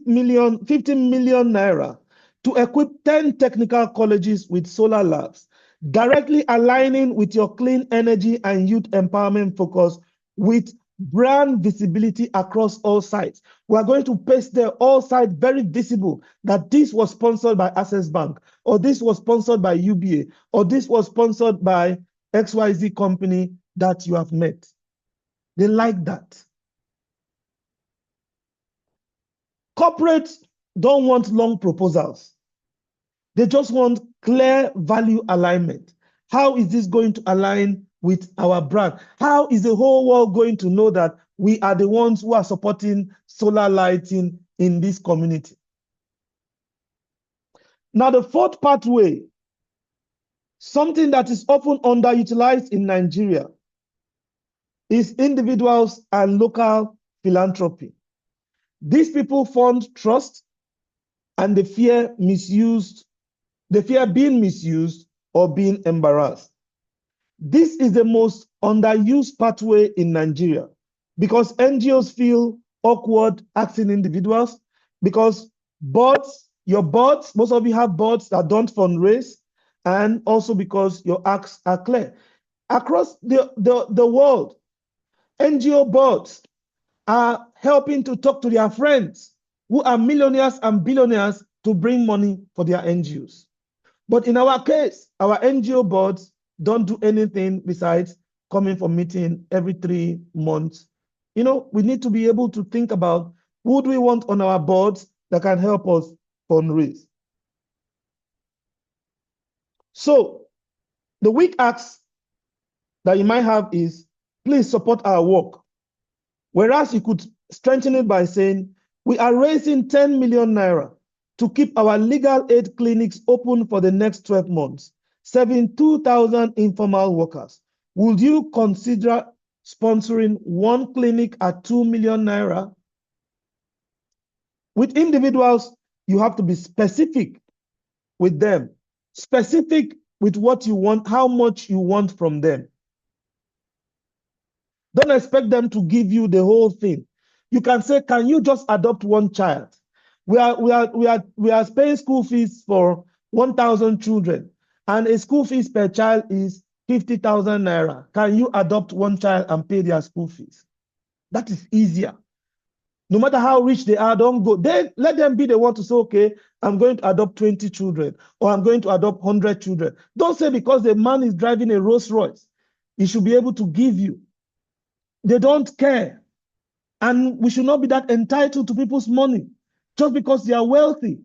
million naira to equip 10 technical colleges with solar labs, directly aligning with your clean energy and youth empowerment focus with brand visibility across all sites. We are going to paste there all sites very visible that this was sponsored by Access Bank, or this was sponsored by UBA, or this was sponsored by XYZ company that you have met. They like that. Corporates don't want long proposals. They just want clear value alignment. How is this going to align with our brand? How is the whole world going to know that we are the ones who are supporting solar lighting in this community? Now, the fourth pathway, something that is often underutilized in Nigeria, is individuals and local philanthropy. These people fund trust and they fear being misused or being embarrassed. This is the most underused pathway in Nigeria because NGOs feel awkward asking individuals, because your boards, most of you have boards that don't fundraise, and also because your acts are clear. Across the world, NGO boards are helping to talk to their friends who are millionaires and billionaires to bring money for their NGOs. But in our case, our NGO boards don't do anything besides coming for meeting every 3 months. We need to be able to think about who do we want on our boards that can help us fundraise. So the weak acts that you might have is, please support our work. Whereas you could strengthen it by saying, we are raising 10 million naira to keep our legal aid clinics open for the next 12 months, serving 2,000 informal workers. Would you consider sponsoring one clinic at 2 million naira? With individuals, you have to be specific with them, specific with what you want, how much you want from them. Don't expect them to give you the whole thing. You can say, can you just adopt one child? We are paying school fees for 1,000 children, and a school fees per child is 50,000 naira. Can you adopt one child and pay their school fees? That is easier. No matter how rich they are, don't go. Let them be the one to say, okay, I'm going to adopt 20 children, or I'm going to adopt 100 children. Don't say because the man is driving a Rolls Royce, he should be able to give you. They don't care. And we should not be that entitled to people's money just because they are wealthy.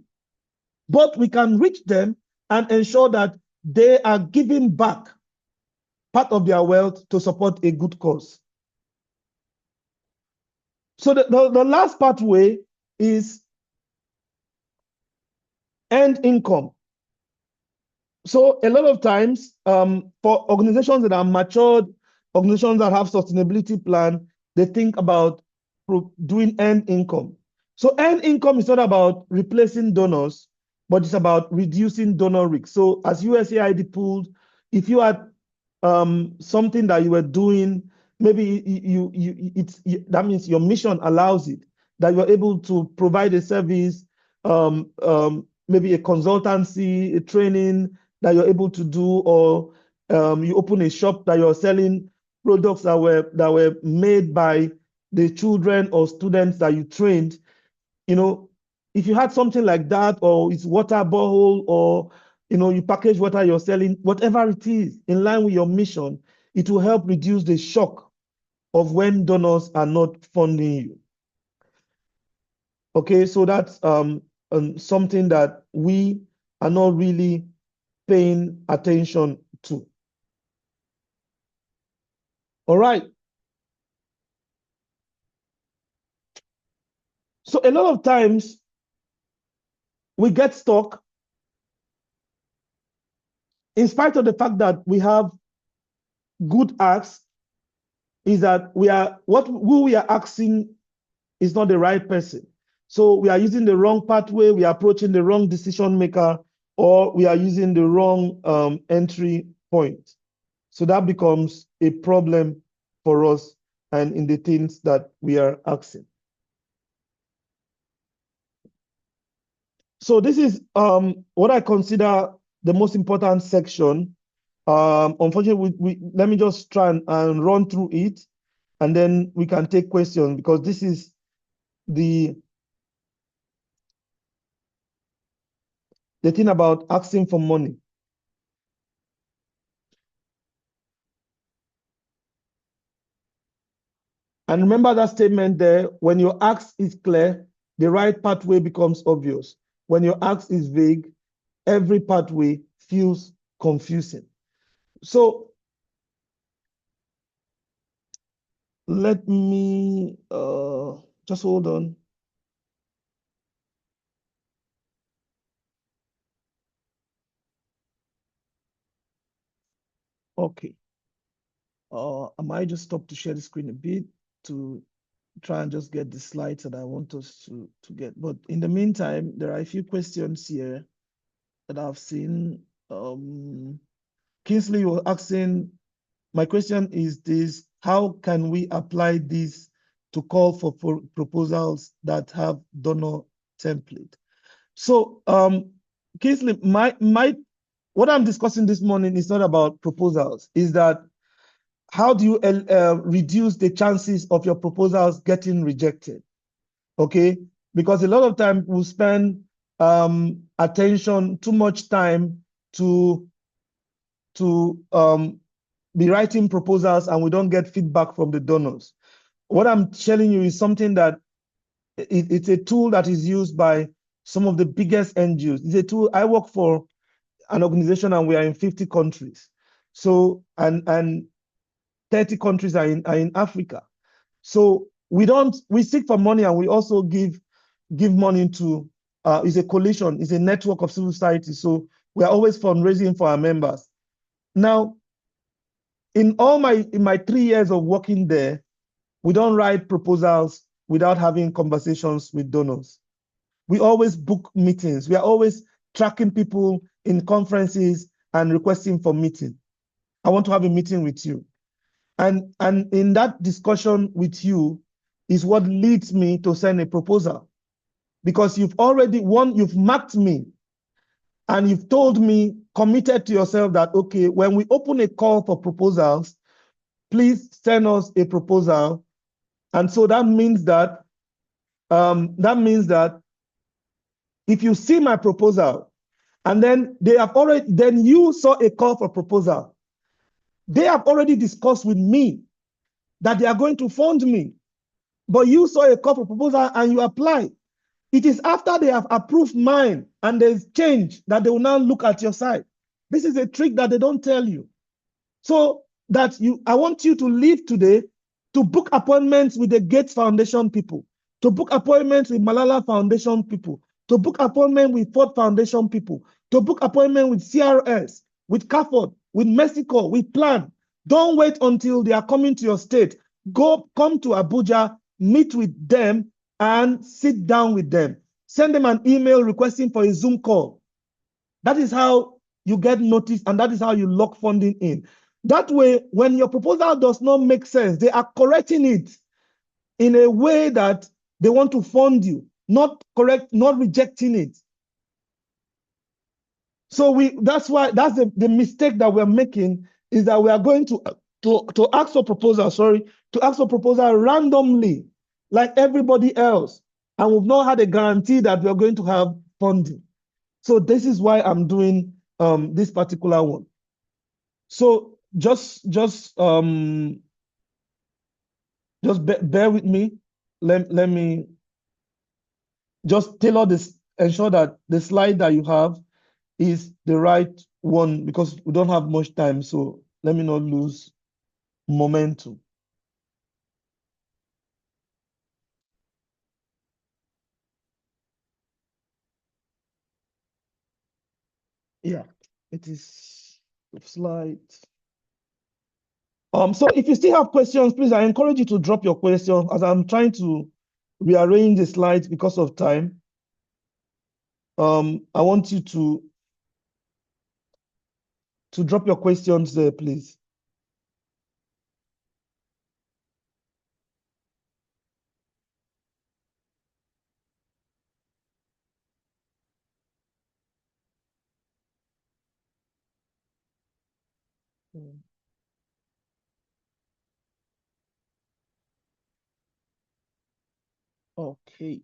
But we can reach them and ensure that they are giving back part of their wealth to support a good cause. So the last pathway is earned income. So a lot of times, for organizations that are matured, organizations that have sustainability plan, they think about doing earned income. So earned income is not about replacing donors, but it's about reducing donor risk. So as USAID pooled, if you had something that you were doing, maybe that means your mission allows it, that you're able to provide a service, maybe a consultancy, a training that you're able to do, or you open a shop that you're selling products that were made by the children or students that you trained. If you had something like that, or it's water borehole, or you package water you're selling, whatever it is, in line with your mission, it will help reduce the shock of when donors are not funding you. Okay, so that's something that we are not really paying attention to. All right. So a lot of times we get stuck in spite of the fact that we have good acts, is that who we are asking is not the right person. So we are using the wrong pathway, we are approaching the wrong decision maker, or we are using the wrong entry point. So that becomes a problem for us and in the things that we are asking. So this is what I consider the most important section. Unfortunately, let me just try and run through it, and then we can take questions, because this is the thing about asking for money. And remember that statement there, when your ask is clear, the right pathway becomes obvious. When your ask is vague, every pathway feels confusing. So let me just hold on. Okay. I might just stop to share the screen a bit to try and just get the slides that I want us to get. But in the meantime, there are a few questions here that I've seen. Kingsley was asking, my question is this: how can we apply this to call for proposals that have donor template? So Kingsley, what I'm discussing this morning is not about proposals, is that how do you reduce the chances of your proposals getting rejected? Okay, because a lot of time we spend attention, too much time to be writing proposals, and we don't get feedback from the donors. What I'm telling you is something that it's a tool that is used by some of the biggest NGOs. It's a tool. I work for an organization, and we are in 50 countries. So, and 30 countries are in Africa. So we seek for money, and we also give money to, it's a coalition, it's a network of civil society. So we are always fundraising for our members. Now, in my 3 years of working there, we don't write proposals without having conversations with donors. We always book meetings. We are always tracking people in conferences and requesting for meeting. I want to have a meeting with you. And in that discussion with you is what leads me to send a proposal. Because you've marked me, and you've told me, committed to yourself that, okay, when we open a call for proposals, please send us a proposal. And so that means that if you see my proposal, and then then you saw a call for proposal, they have already discussed with me that they are going to fund me, but you saw a call for proposal and you applied. It is after they have approved mine and there's change that they will now look at your site. This is a trick that they don't tell you. So I want you to leave today to book appointments with the Gates Foundation people, to book appointments with Malala Foundation people, to book appointment with Ford Foundation people, to book appointment with CRS, with CAFOD, with Mexico, with Plan. Don't wait until they are coming to your state. Come to Abuja, meet with them, and sit down with them. Send them an email requesting for a Zoom call. That is how you get noticed, and that is how you lock funding in. That way, when your proposal does not make sense, they are correcting it in a way that they want to fund you, not rejecting it. So that's the mistake that we're making, is that we are going to ask for proposal randomly, like everybody else, and we've not had a guarantee that we're going to have funding. So this is why I'm doing this particular one. So just bear with me. Let me just tailor this, ensure that the slide that you have is the right one, because we don't have much time. So let me not lose momentum. Yeah, it is slide. So if you still have questions, please, I encourage you to drop your question as I'm trying to rearrange the slides because of time. I want you to drop your questions there, please. Okay.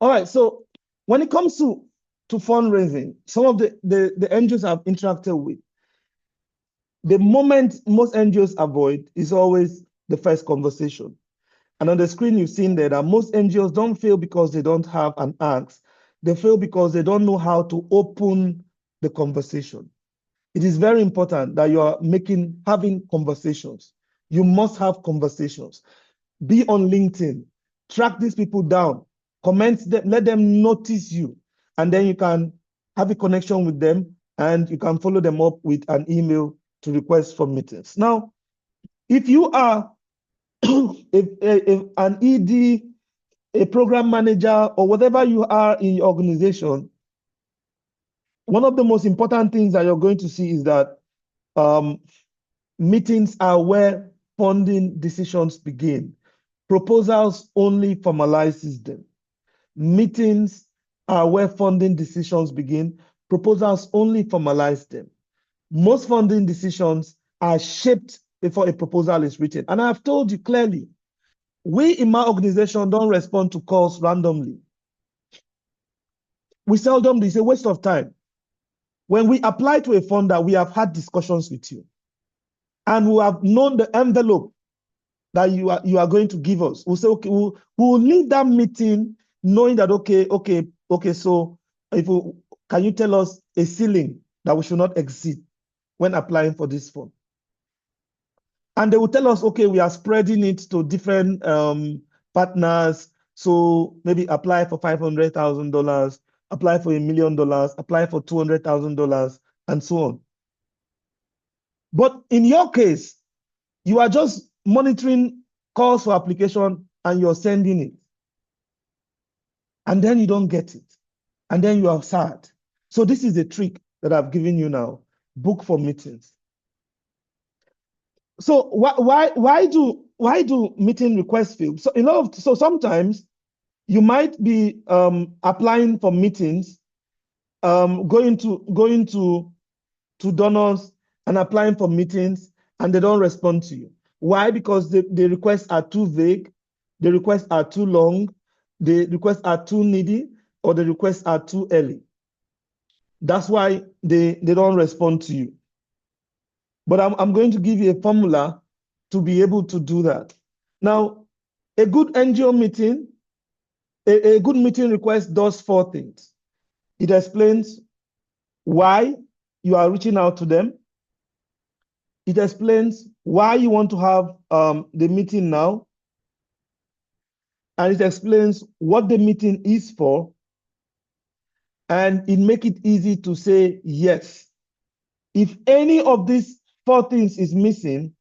All right. So when it comes to fundraising, some of the NGOs I've interacted with, the moment most NGOs avoid is always the first conversation. And on the screen, you've seen there that most NGOs don't fail because they don't have an ask. They fail because they don't know how to open the conversation. It is very important that you are having conversations. You must have conversations. Be on LinkedIn, track these people down, comment them, let them notice you, and then you can have a connection with them, and you can follow them up with an email to request for meetings. Now, if you are an ED, a program manager, or whatever you are in your organization, one of the most important things that you're going to see is that meetings are where funding decisions begin. Proposals only formalizes them. Meetings are where funding decisions begin. Proposals only formalize them. Most funding decisions are shaped before a proposal is written. And I've told you clearly, we in my organization don't respond to calls randomly. We seldom do. It's a waste of time. When we apply to a funder, we have had discussions with you, and we have known the envelope that you are going to give us. We'll say, okay, we'll leave that meeting knowing that, okay, so can you tell us a ceiling that we should not exceed when applying for this fund? And they will tell us, okay, we are spreading it to different partners. So maybe apply for $500,000, apply for $1 million, apply for $200,000, and so on. But in your case, you are just monitoring calls for application and you're sending it. And then you don't get it. And then you are sad. So this is the trick that I've given you now. Book for meetings. So why do meeting requests fail? So sometimes you might be applying for meetings, going to donors and applying for meetings, and they don't respond to you. Why? Because the requests are too vague, the requests are too long, the requests are too needy, or the requests are too early. That's why they don't respond to you. But I'm going to give you a formula to be able to do that. Now, a good NGO meeting, a good meeting request does 4 things. It explains why you are reaching out to them. It explains why you want to have the meeting now. And it explains what the meeting is for. And it makes it easy to say yes. If any of these 4 things is missing,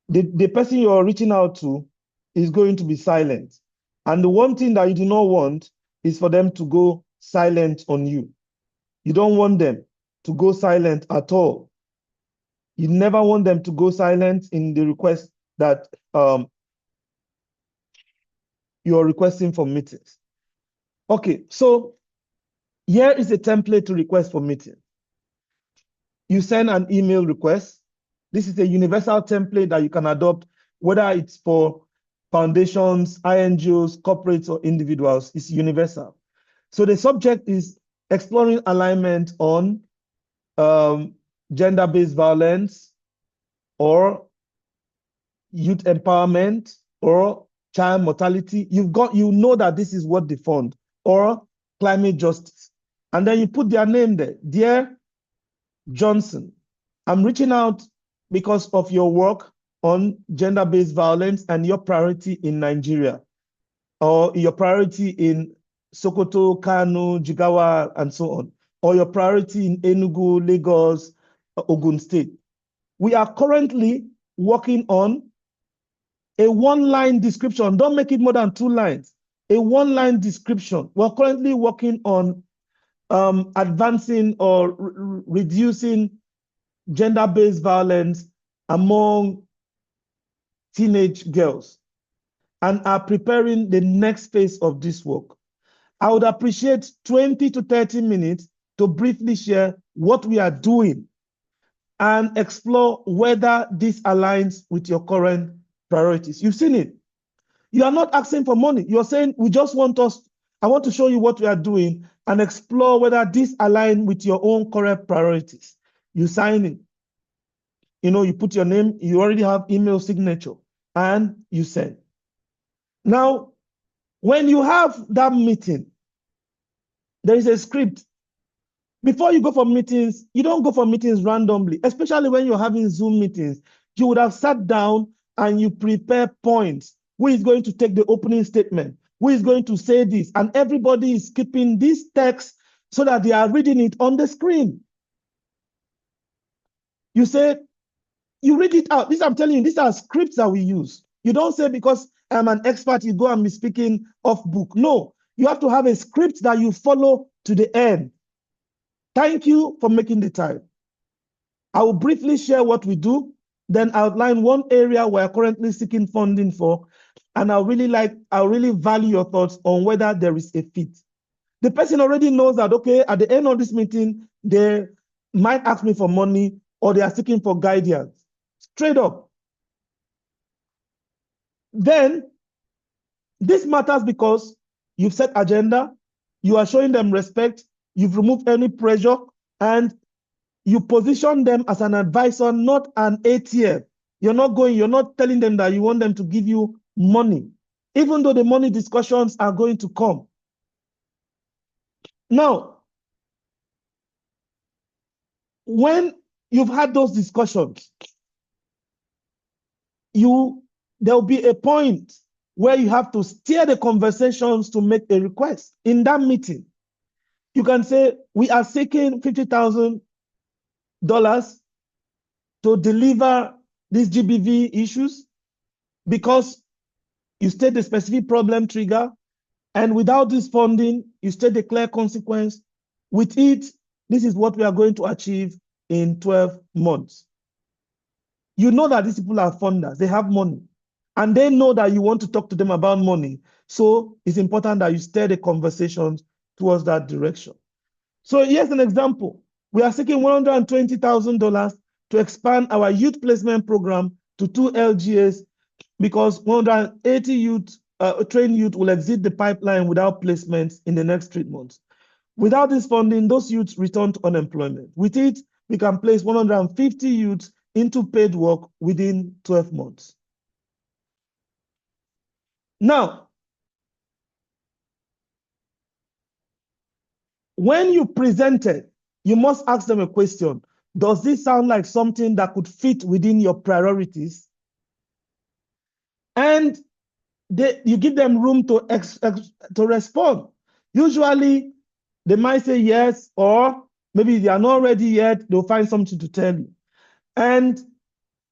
the person you are reaching out to is going to be silent. And the one thing that you do not want is for them to go silent on you. You don't want them to go silent at all. You never want them to go silent in the request that you're requesting for meetings. Okay, so here is a template to request for meeting. You send an email request. This is a universal template that you can adopt, whether it's for foundations, NGOs, corporates, or individuals. It's universal. So the subject is exploring alignment on gender-based violence or youth empowerment or child mortality. You know that this is what they fund, or climate justice. And then you put their name there. Dear Johnson, I'm reaching out because of your work on gender-based violence and your priority in Nigeria, or your priority in Sokoto, Kano, Jigawa, and so on, or your priority in Enugu, Lagos, Ogun State. We are currently working on a 1-line description. Don't make it more than 2 lines. A 1-line description. We're currently working on advancing or reducing gender-based violence among teenage girls and are preparing the next phase of this work. I would appreciate 20 to 30 minutes to briefly share what we are doing and explore whether this aligns with your current priorities. You've seen it. You are not asking for money. You're saying, I want to show you what we are doing and explore whether this aligns with your own current priorities. You sign it. You put your name, you already have email signature, and you send. Now, when you have that meeting, there is a script. Before you go for meetings, you don't go for meetings randomly, especially when you're having Zoom meetings. You would have sat down and you prepare points. Who is going to take the opening statement? Who is going to say this? And everybody is keeping this text so that they are reading it on the screen. You say, you read it out. I'm telling you, these are scripts that we use. You don't say because I'm an expert, you go and be speaking off book. No, you have to have a script that you follow to the end. Thank you for making the time. I will briefly share what we do, then outline one area we're currently seeking funding for, and I really value your thoughts on whether there is a fit. The person already knows that, okay, at the end of this meeting, they might ask me for money or they are seeking for guidance. Straight up. Then, this matters because you've set agenda, you are showing them respect, you've removed any pressure, and you position them as an advisor, not an ATM. You're not telling them that you want them to give you money, even though the money discussions are going to come. Now, when you've had those discussions, there'll be a point where you have to steer the conversations to make a request. In that meeting, you can say, we are seeking $50,000 to deliver these GBV issues because you state the specific problem trigger, and without this funding, you state the clear consequence. With it, this is what we are going to achieve in 12 months. You know that these people are funders, they have money, and they know that you want to talk to them about money. So it's important that you steer the conversations towards that direction. So here's an example. We are seeking $120,000 to expand our youth placement program to 2 LGAs because 180 trained youth will exit the pipeline without placements in the next 3 months. Without this funding, those youths return to unemployment. With it, we can place 150 youths into paid work within 12 months. Now, when you present it, you must ask them a question. Does this sound like something that could fit within your priorities? And you give them room to respond. Usually, they might say yes, or maybe they are not ready yet. They'll find something to tell you. And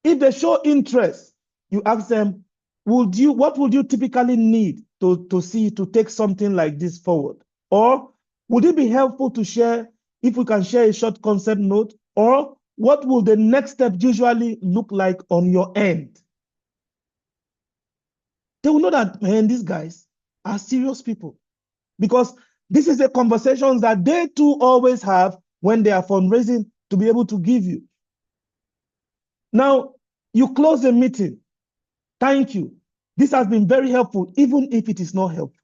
if they show interest, you ask them, what would you typically need to see to take something like this forward? Or would it be helpful to share, if we can share a short concept note? Or what will the next step usually look like on your end? They will know that, man, these guys are serious people, because this is a conversation that they too always have when they are fundraising to be able to give you. Now, you close the meeting. Thank you. This has been very helpful, even if it is not helpful.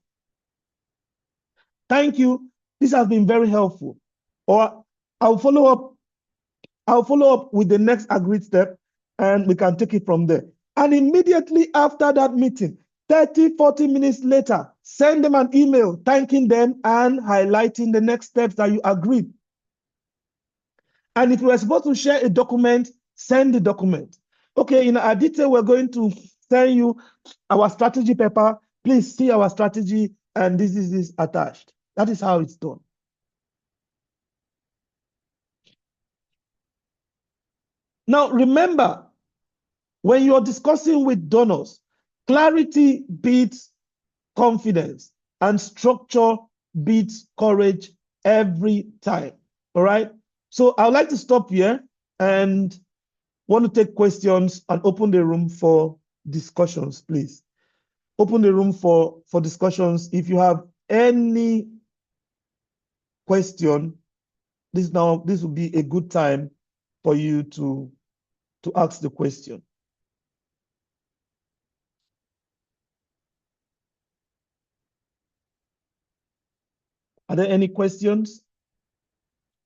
Thank you. This has been very helpful. Or I'll follow up with the next agreed step, and we can take it from there. And immediately after that meeting, 30, 40 minutes later, send them an email thanking them and highlighting the next steps that you agreed. And if you were supposed to share a document, send the document. Okay, in our detail, we're going to send you our strategy paper. Please see our strategy, and this is attached. That is how it's done. Now, remember, when you're discussing with donors, clarity beats confidence, and structure beats courage every time. All right? So I'd like to stop here and want to take questions and open the room for discussions, please. Open the room for discussions. If you have any question, this will be a good time for you to ask the question. Are there any questions?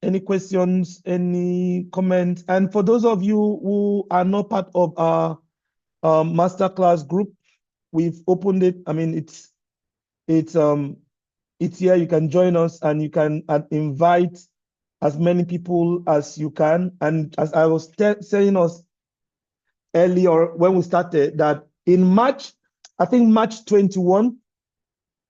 Any questions, any comments? And for those of you who are not part of our masterclass group, we've opened it. I mean, it's here. You can join us, and you can invite as many people as you can. And as I was saying us earlier when we started, that in March, I think March 21,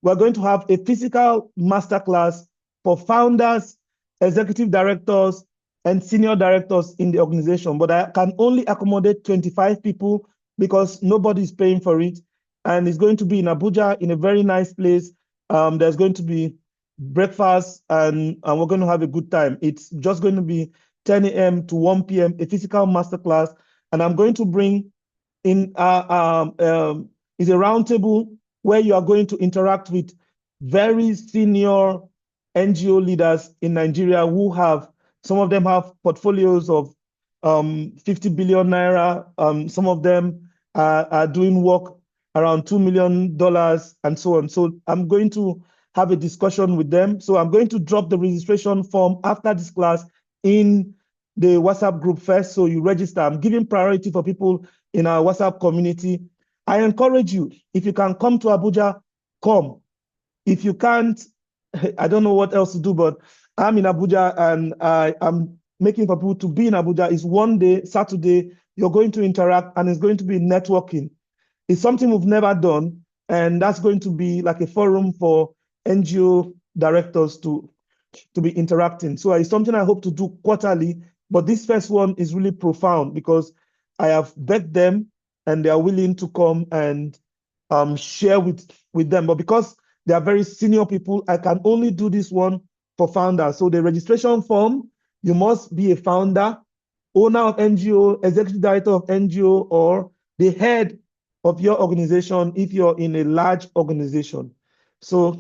we're going to have a physical masterclass for founders, executive directors, and senior directors in the organization. But I can only accommodate 25 people because nobody is paying for it. And it's going to be in Abuja, in a very nice place. There's going to be breakfast, and we're going to have a good time. It's just going to be 10 a.m. to 1 p.m., a physical masterclass. And I'm going to bring in is a roundtable where you are going to interact with very senior NGO leaders in Nigeria who have, some of them have portfolios of 50 billion naira. Some of them are doing work around $2 million and so on. So I'm going to have a discussion with them. So I'm going to drop the registration form after this class in the WhatsApp group first. So you register. I'm giving priority for people in our WhatsApp community. I encourage you, if you can come to Abuja, come. If you can't, I don't know what else to do, but I'm in Abuja, and I'm making for people to be in Abuja. It's one day, Saturday, you're going to interact, and it's going to be networking. It's something we've never done, and that's going to be like a forum for NGO directors to be interacting. So it's something I hope to do quarterly, but this first one is really profound because I have begged them, and they are willing to come and share with them. But because they are very senior people, I can only do this one for founders. So the registration form, you must be a founder, owner of NGO, executive director of NGO, or the head of your organization if you're in a large organization. So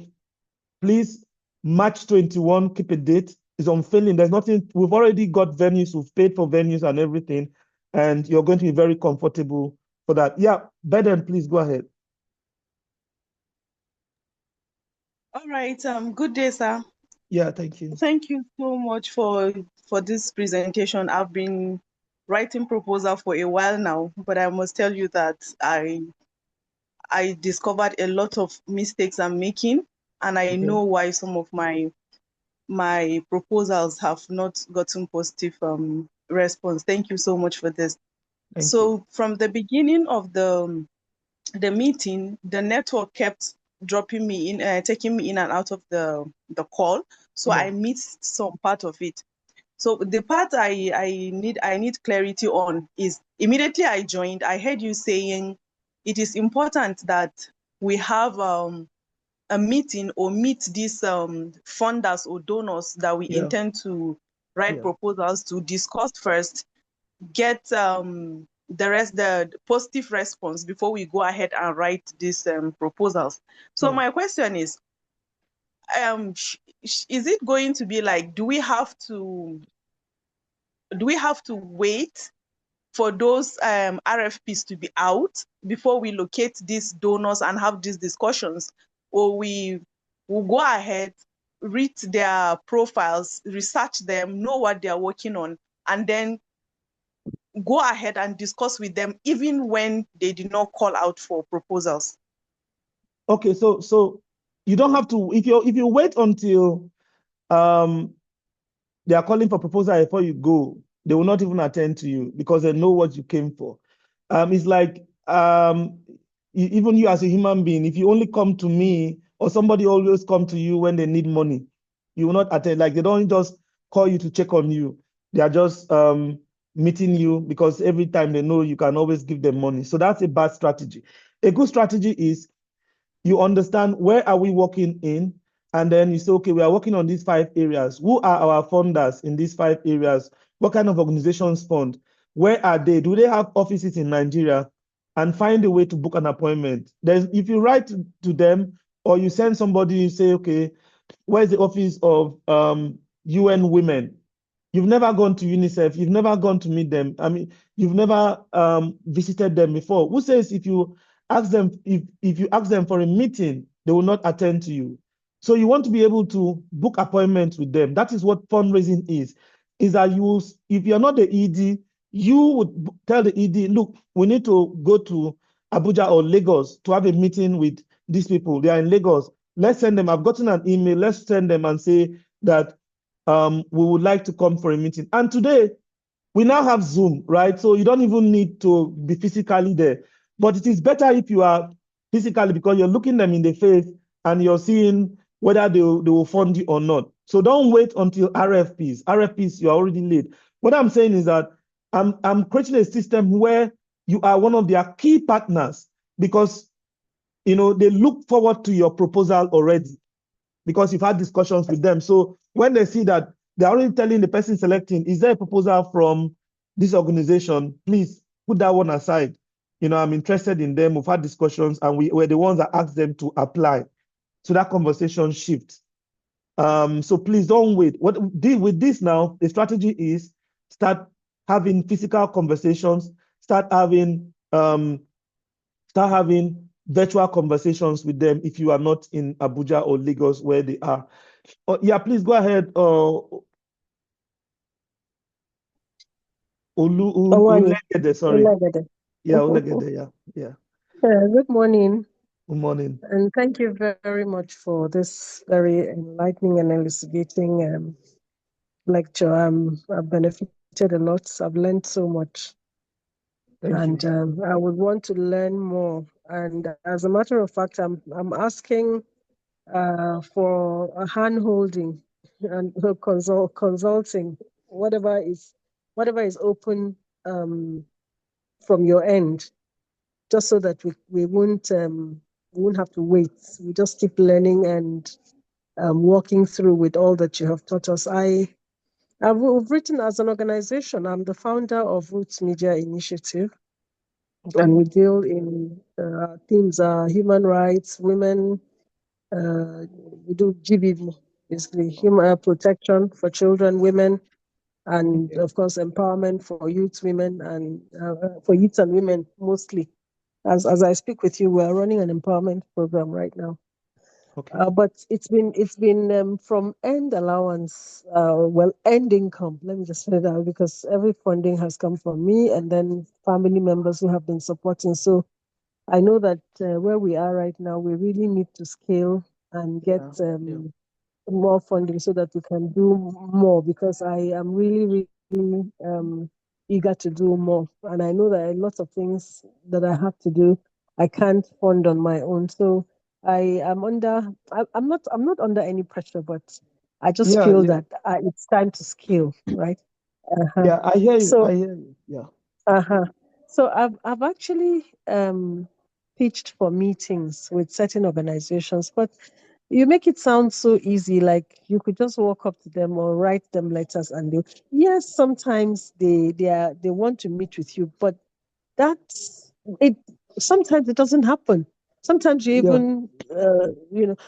please, March 21, keep a date. It's unfailing. There's nothing, we've already got venues, we've paid for venues and everything, and you're going to be very comfortable for that. Yeah, Beden, please go ahead. All right. Good day, sir. Yeah, thank you. Thank you so much for this presentation. I've been writing proposal for a while now, but I must tell you that I discovered a lot of mistakes I'm making, and I Okay, know why some of my proposals have not gotten positive response. Thank you so much for this. thank you. So from the beginning of the meeting, the network kept dropping me in, taking me in and out of the call. So Yeah. I missed some part of it. So the part I need clarity on is immediately I joined, I heard you saying it is important that we have a meeting or meet these funders or donors that we Yeah. intend to write Yeah. proposals to discuss first, get the positive response before we go ahead and write these proposals. So Yeah. my question is it going to be like, do we have to wait for those RFPs to be out before we locate these donors and have these discussions, or we will go ahead, read their profiles, research them, know what they are working on, and then go ahead and discuss with them even when they did not call out for proposals? Okay, so you don't have to if you wait until um they are calling for proposal before you go, they will not even attend to you because they know what you came for. It's like even you as a human being, if you only come to me or somebody always come to you when they need money, you will not attend. Like they don't just call you to check on you. They are just meeting you because every time they know you can always give them money. So that's a bad strategy. A good strategy is you understand where are we working in, and then you say, okay, we are working on these 5 areas. Who are our funders in these 5 areas? What kind of organizations fund? Where are they? Do they have offices in Nigeria? And find a way to book an appointment. Then if you write to them or you send somebody, you say, okay, where's the office of UN Women? You've never gone to UNICEF. You've never gone to meet them. I mean, you've never visited them before. Who says if you ask them for a meeting, they will not attend to you? So you want to be able to book appointments with them. That is what fundraising is. Is that you, if you're not the ED, you would tell the ED, look, we need to go to Abuja or Lagos to have a meeting with these people. They are in Lagos. Let's send them. I've gotten an email. Let's send them and say that we would like to come for a meeting. And today, we now have Zoom, right? So you don't even need to be physically there. But it is better if you are physically because you're looking them in the face and you're seeing whether they will fund you or not. So don't wait until RFPs. RFPs, you're already late. What I'm saying is that I'm creating a system where you are one of their key partners because they look forward to your proposal already because you've had discussions with them. So when they see that they're already telling the person selecting, is there a proposal from this organization? Please put that one aside. I'm interested in them. We've had discussions and we're the ones that asked them to apply. So that conversation shifts. So please don't wait. What deal with this now, the strategy is start having physical conversations, start having virtual conversations with them if you are not in Abuja or Lagos where they are. Yeah, please go ahead. Owani, Olegede, sorry. Olagede. Yeah, Olegede, yeah. Yeah. Good morning, Good morning. and thank you very much for this very enlightening and elucidating lecture. I've benefited a lot. I've learned so much, Thank you. and I would want to learn more. And as a matter of fact, I'm asking for a hand holding and consulting, whatever is open from your end, just so that we won't have to wait. We just keep learning and walking through with all that you have taught us. We've written as an organization. I'm the founder of Roots Media Initiative, Okay. and we deal in themes human rights, women. We do GBV, basically human protection for children, women, and Okay. of course empowerment for youth, women, and for youth and women mostly. As I speak with you, we're running an empowerment program right now. Okay. But it's been from end allowance, end income. Let me just say that because every funding has come from me and then family members who have been supporting. So I know that where we are right now, we really need to scale and get Yeah. more funding so that we can do more, because I am really, really eager to do more. And I know that a lot of things that I have to do, I can't fund on my own. So I'm not under any pressure, but I just Yeah. feel Yeah. that it's time to scale, right? Uh-huh. Yeah. I hear you. So, I hear you. Yeah. uh-huh. So I've actually pitched for meetings with certain organizations, but you make it sound so easy, like you could just walk up to them or write them letters and they, yes, sometimes they want to meet with you, but that's it. Sometimes it doesn't happen. Sometimes you Yeah. even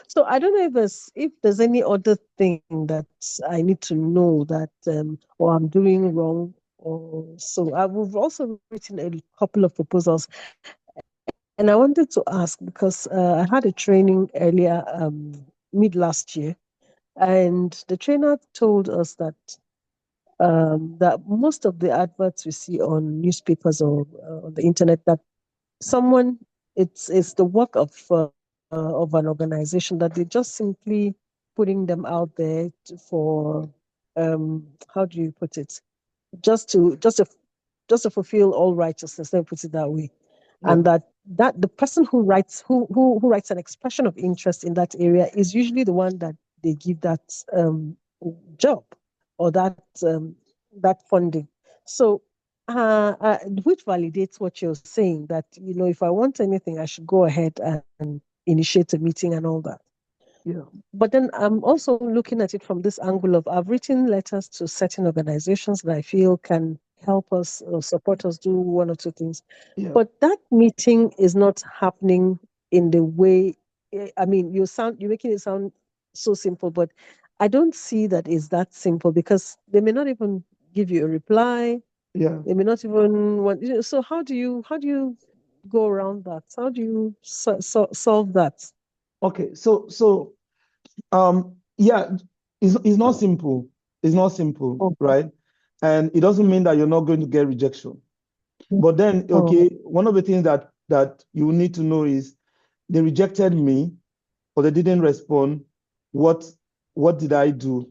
so I don't know if there's any other thing that I need to know that or I'm doing wrong, or so we've also written a couple of proposals. And I wanted to ask because I had a training earlier, mid last year, and the trainer told us that most of the adverts we see on newspapers or on the internet, that someone it's the work of an organization, that they're just simply putting them out there for how do you put it, just to fulfill all righteousness, let me put it that way. Yeah. And that the person who writes an expression of interest in that area is usually the one that they give that job or um, that funding. So which validates what you're saying, that if I want anything, I should go ahead and initiate a meeting and all that. Yeah. But then I'm also looking at it from this angle of, I've written letters to certain organizations that I feel can help us or support us do one or two things. Yeah. But that meeting is not happening in the way, I mean, you're making it sound so simple, but I don't see that is that simple, because they may not even give you a reply. Yeah. They may not even want, so how do you go around that? How do you solve that? Okay. Yeah, it's not simple. It's not simple, Oh, right? And it doesn't mean that you're not going to get rejection. But then, oh, okay, one of the things that you need to know is they rejected me or they didn't respond. What what did I do?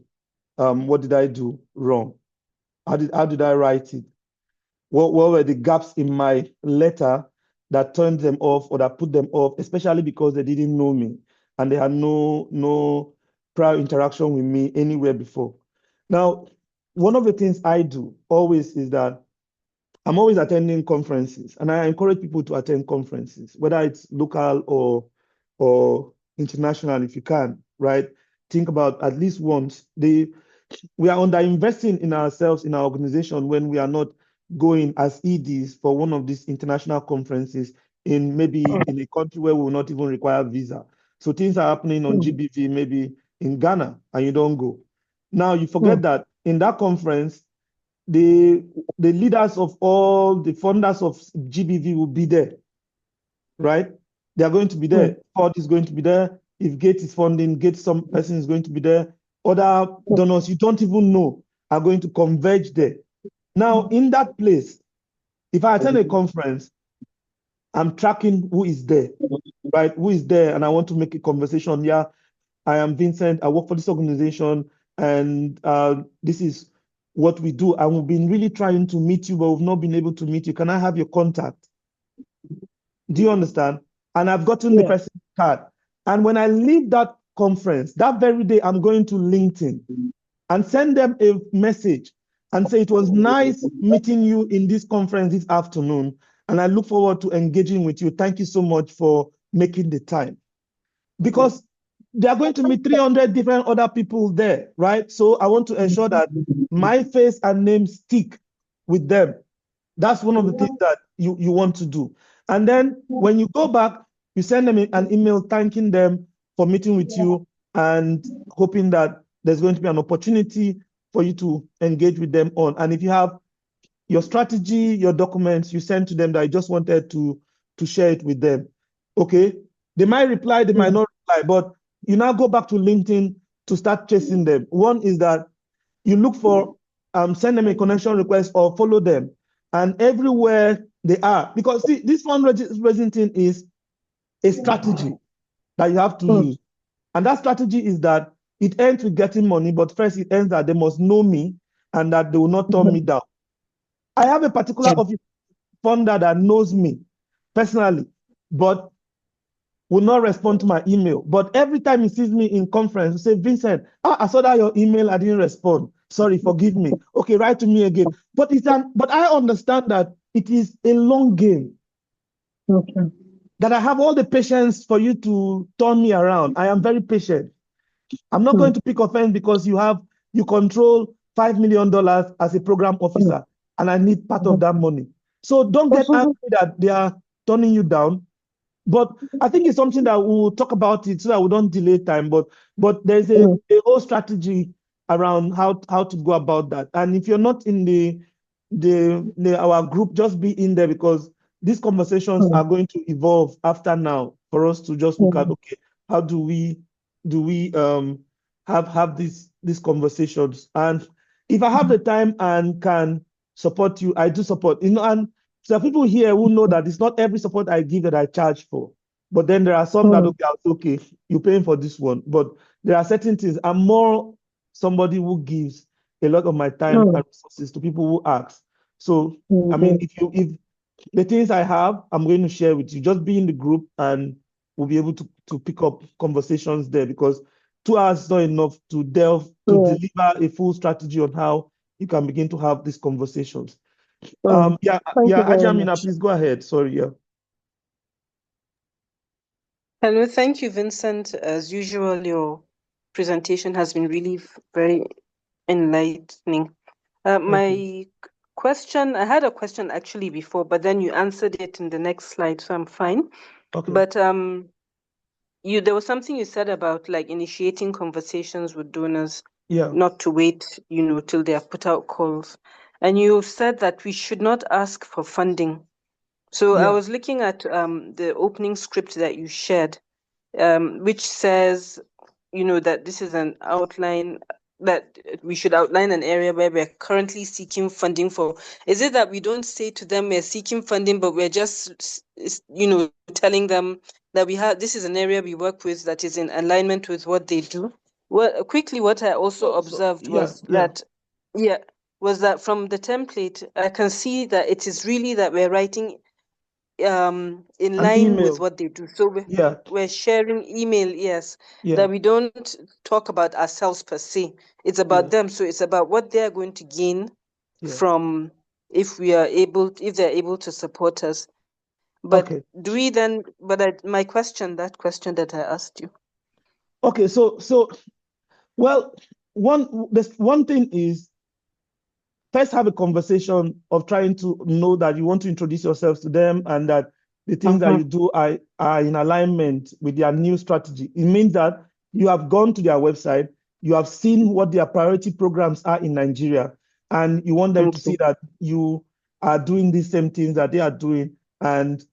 What did I do wrong? How did I write it? What were the gaps in my letter that turned them off or that put them off, especially because they didn't know me and they had no prior interaction with me anywhere before. Now, one of the things I do always is that I'm always attending conferences, and I encourage people to attend conferences, whether it's local or international, if you can, right? Think about at least once. We are under investing in ourselves, in our organization, when we are not going as EDs for one of these international conferences in maybe in a country where we will not even require visa. So things are happening on mm, GBV, maybe in Ghana, and you don't go. Now you mm, forget that in that conference, the the leaders of all the funders of GBV will be there, right? They are going to be mm, there. Ford is going to be there. If Gates is funding, Gates some person is going to be there. Other mm, donors you don't even know are going to converge there. Now, in that place, if I attend a conference, I'm tracking who is there, right? Who is there, and I want to make a conversation. Yeah, I am Vincent. I work for this organization, and this is what we do. And we've been really trying to meet you, but we've not been able to meet you. Can I have your contact? Do you understand? And I've gotten the yeah. person's card. And when I leave that conference, that very day, I'm going to LinkedIn and send them a message and say, it was nice meeting you in this conference this afternoon. And I look forward to engaging with you. Thank you so much for making the time. Because they are going to meet 300 different other people there, right? So I want to ensure that my face and name stick with them. That's one of the things that you want to do. And then when you go back, you send them an email thanking them for meeting with you and hoping that there's going to be an opportunity for you to engage with them on. And if you have your strategy, your documents, you send to them that I just wanted to share it with them. Okay? They might reply, they might Mm, not reply, but you now go back to LinkedIn to start chasing them. One is that you look for, send them a connection request or follow them. And everywhere they are, because see, this fundraising thing is a strategy that you have to use. And that strategy is that it ends with getting money, but first it ends that they must know me and that they will not turn me down. I have a particular office funder that knows me personally, but will not respond to my email. But every time he sees me in conference, he say, Vincent, I saw that your email, I didn't respond. Sorry, forgive me. Okay, write to me again. But I understand that it is a long game. Okay. That I have all the patience for you to turn me around. I am very patient. I'm not going to pick offense because you control $5 million as a program officer, and I need part of that money. So don't get angry that they are turning you down. But I think it's something that we'll talk about it so that we don't delay time. But there's a whole strategy around how to go about that. And if you're not in our group, just be in there, because these conversations are going to evolve after now for us to just look at, okay, how do we have these conversations? And if I have the time and can support you, I do support. And there are people here who know that it's not every support I give that I charge for. But then there are some that, okay, you're paying for this one. But there are certain things. I'm more somebody who gives a lot of my time and resources to people who ask. So, I mean, if the things I have, I'm going to share with you. Just be in the group and we'll be able to pick up conversations there, because 2 hours is not enough to deliver a full strategy on how you can begin to have these conversations. Thank you very Ajamina, much. please go ahead. Sorry, yeah. Hello, thank you, Vincent. As usual, your presentation has been really very enlightening. My question, I had a question actually before, but then you answered it in the next slide, so I'm fine. Okay. But there was something you said about like initiating conversations with donors, not to wait, till they have put out calls. And you said that we should not ask for funding. So I was looking at the opening script that you shared, which says, that this is an outline, that we should outline an area where we're currently seeking funding for. Is it that we don't say to them we're seeking funding, but we're just, telling them that this is an area we work with that is in alignment with what they do? Well, quickly, what I also observed was that from the template, I can see that it is really that we're writing in line with what they do. So we're sharing email, that we don't talk about ourselves per se. It's about them. So it's about what they're going to gain from if they're able to support us. But do we then, my question, that question that I asked you. Okay, well, one thing is, first have a conversation of trying to know that you want to introduce yourselves to them and that the things that you do are in alignment with their new strategy. It means that you have gone to their website, you have seen what their priority programs are in Nigeria, and you want them to see that you are doing the same things that they are doing, and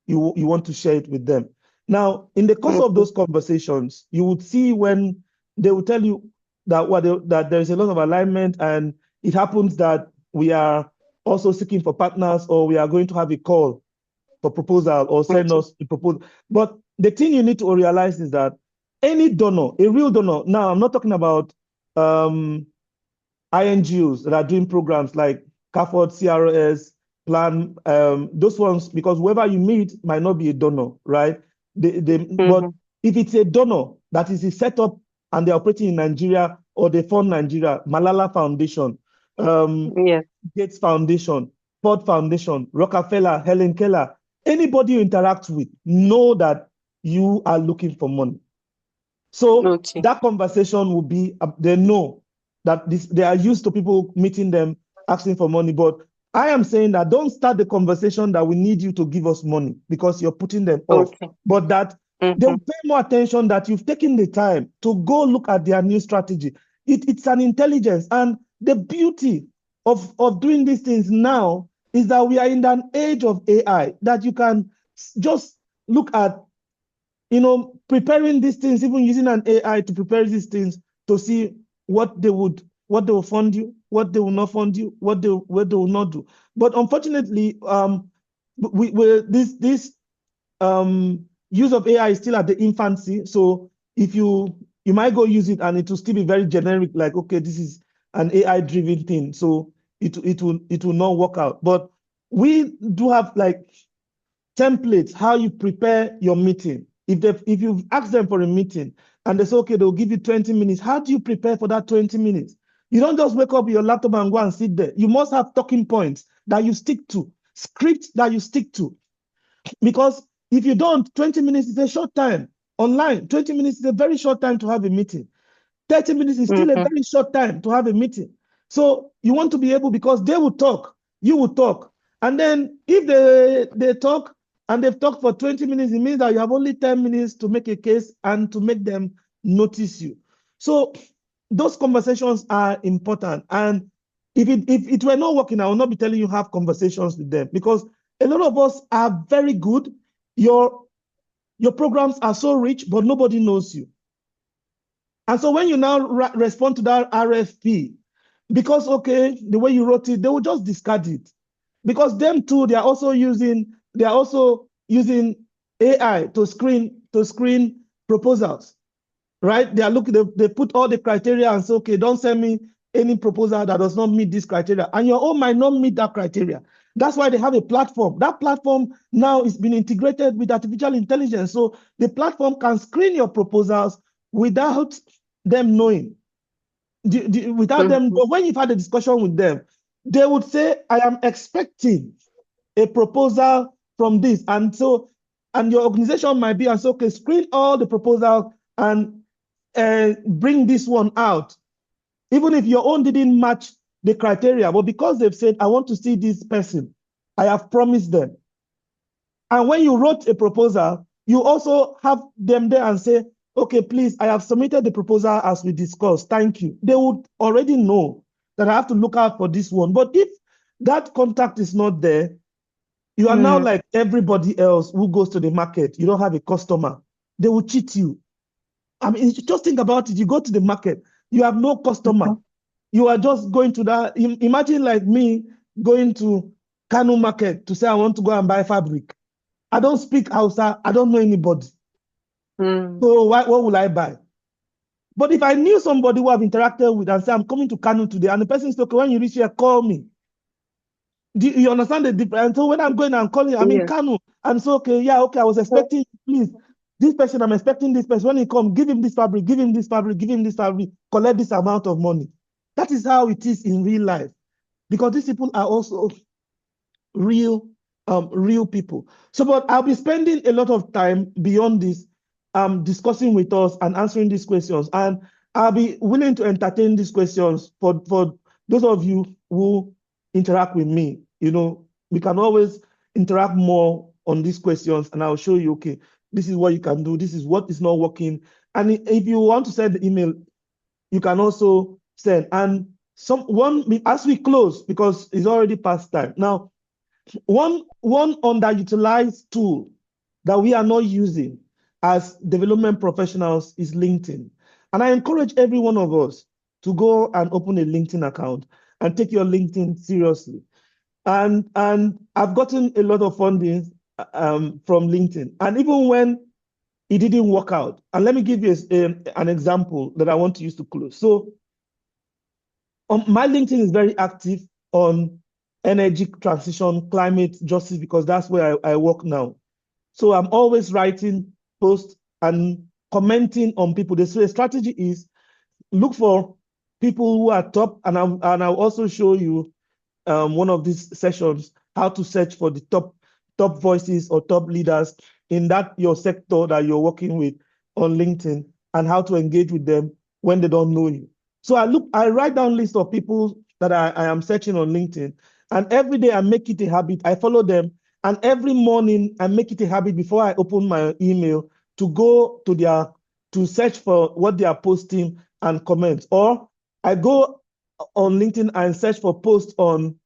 you want to share it with them. Now, in the course of those conversations, you would see when they will tell you that there's a lot of alignment, and it happens that we are also seeking for partners, or we are going to have a call for proposal, or send us a proposal. But the thing you need to realize is that any donor, a real donor, now I'm not talking about NGOs that are doing programs like CAFOD, CRS, Plan, those ones, because whoever you meet might not be a donor, right? But if it's a donor that is a setup and they're operating in Nigeria, or they fund Nigeria, Malala Foundation, Gates Foundation, Ford Foundation, Rockefeller, Helen Keller, anybody you interact with, know that you are looking for money. So that conversation will be, they know that they are used to people meeting them, asking for money. But I am saying that don't start the conversation that we need you to give us money, because you're putting them off. But that they'll pay more attention that you've taken the time to go look at their new strategy. It's an intelligence. And the beauty of doing these things now is that we are in an age of AI, that you can just look at preparing these things, even using an AI to prepare these things to see what they will fund you, what they will not fund you, what they will not do. But unfortunately, this use of AI is still at the infancy. So if you might go use it and it will still be very generic, like, okay, this is an AI-driven thing. So it will not work out. But we do have like templates, how you prepare your meeting. If you've asked them for a meeting and they say, okay, they'll give you 20 minutes, how do you prepare for that 20 minutes? You don't just wake up with your laptop and go and sit there. You must have talking points that you stick to, scripts that you stick to. Because if you don't, 20 minutes is a short time. Online, 20 minutes is a very short time to have a meeting. 30 minutes is still a very short time to have a meeting. So you want to be able, because they will talk, you will talk. And then if they talk and they've talked for 20 minutes, it means that you have only 10 minutes to make a case and to make them notice you. So those conversations are important. And if it were not working, I will not be telling you have conversations with them, because a lot of us are very good. Your programs are so rich, but nobody knows you. And so when you now respond to that RFP, because, okay, the way you wrote it, they will just discard it. Because them too, they are also using AI to screen proposals, right? They put all the criteria and say, okay, don't send me any proposal that does not meet this criteria. And your own might not meet that criteria. That's why they have a platform. That platform now is being integrated with artificial intelligence. So the platform can screen your proposals without them knowing. Without them, but when you've had a discussion with them, they would say, I am expecting a proposal from this. And your organization might be, and so, okay, screen all the proposals and bring this one out. Even if your own didn't match the criteria, but because they've said, I want to see this person, I have promised them. And when you wrote a proposal, you also have them there and say, okay, please, I have submitted the proposal as we discussed. Thank you. They would already know that I have to look out for this one. But if that contact is not there, you are now like everybody else who goes to the market. You don't have a customer. They will cheat you. I mean, just think about it. You go to the market, you have no customer. You are just going to that. Imagine like me going to Kanu market to say, I want to go and buy fabric. I don't speak Hausa. I don't know anybody. So what will I buy? But if I knew somebody who I've interacted with and say, I'm coming to Kanu today, and the person is okay, when you reach here, call me. Do you understand the difference? And so when I'm going and calling, I'm in Kanu. And so, okay, I was expecting, please, this person, I'm expecting this person. When he comes, give him this fabric, give him this fabric, give him this fabric, collect this amount of money. That is how it is in real life. Because these people are also real people. So, but I'll be spending a lot of time beyond this, discussing with us and answering these questions. And I'll be willing to entertain these questions for those of you who interact with me. We can always interact more on these questions, and I'll show you, okay, this is what you can do, this is what is not working. And if you want to send the email, you can also send. And as we close, because it's already past time. Now, one underutilized tool that we are not using as development professionals is LinkedIn. And I encourage every one of us to go and open a LinkedIn account and take your LinkedIn seriously. And I've gotten a lot of funding from LinkedIn. And even when it didn't work out, and let me give you an example that I want to use to close. So my LinkedIn is very active on energy transition, climate justice, because that's where I work now. So I'm always writing posts and commenting on people. The strategy is look for people who are top, and I'll also show you one of these sessions, how to search for the top voices or top leaders in that your sector that you're working with on LinkedIn, and how to engage with them when they don't know you. So I write down lists of people that I am searching on LinkedIn, and every day I make it a habit. I follow them, and every morning I make it a habit before I open my email to go to search for what they are posting and comment. Or I go on LinkedIn and search for posts on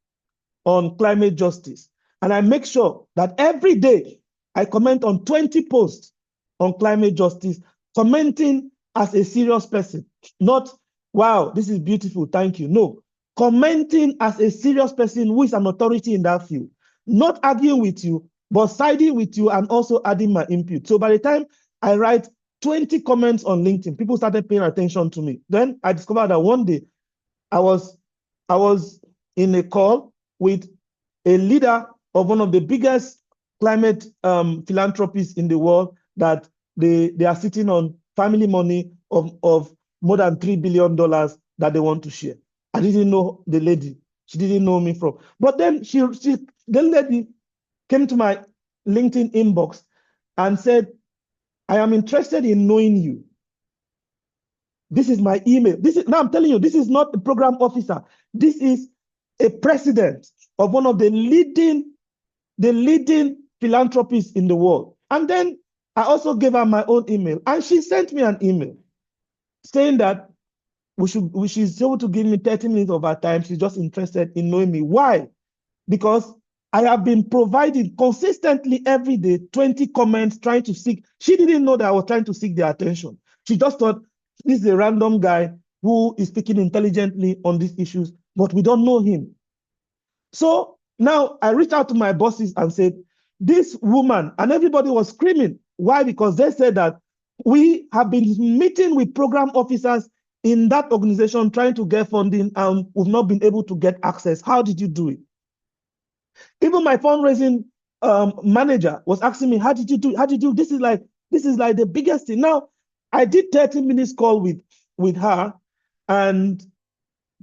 climate justice. And I make sure that every day I comment on 20 posts on climate justice, commenting as a serious person, not, wow, this is beautiful, thank you. No, commenting as a serious person who is an authority in that field, not arguing with you, but siding with you and also adding my input. So by the time I write 20 comments on LinkedIn, people started paying attention to me. Then I discovered that one day I was in a call with a leader of one of the biggest climate philanthropies in the world, that they are sitting on family money of more than $3 billion that they want to share. I didn't know the lady. She didn't know me from. But then the lady came to my LinkedIn inbox and said, I am interested in knowing you. This is my email. Now I'm telling you, this is not a program officer. This is a president of one of the leading philanthropies in the world. And then I also gave her my own email, and she sent me an email saying that she's able to give me 30 minutes of her time. She's just interested in knowing me. Why? Because I have been providing consistently every day 20 comments trying to seek. She didn't know that I was trying to seek their attention. She just thought this is a random guy who is speaking intelligently on these issues, but we don't know him. So now I reached out to my bosses and said, this woman, and everybody was screaming. Why? Because they said that we have been meeting with program officers in that organization trying to get funding, and we've not been able to get access. How did you do it? Even my fundraising manager was asking me, how did you do it? How did you do? This is like the biggest thing. Now, I did 30 minutes call with her and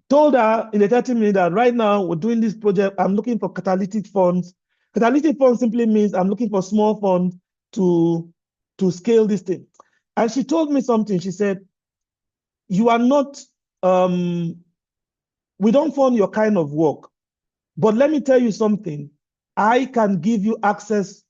told her in the 30 minutes that right now we're doing this project. I'm looking for catalytic funds. Catalytic funds simply means I'm looking for small funds to scale this thing. And she told me something. She said, you are not, we don't fund your kind of work. But let me tell you something. I can give you access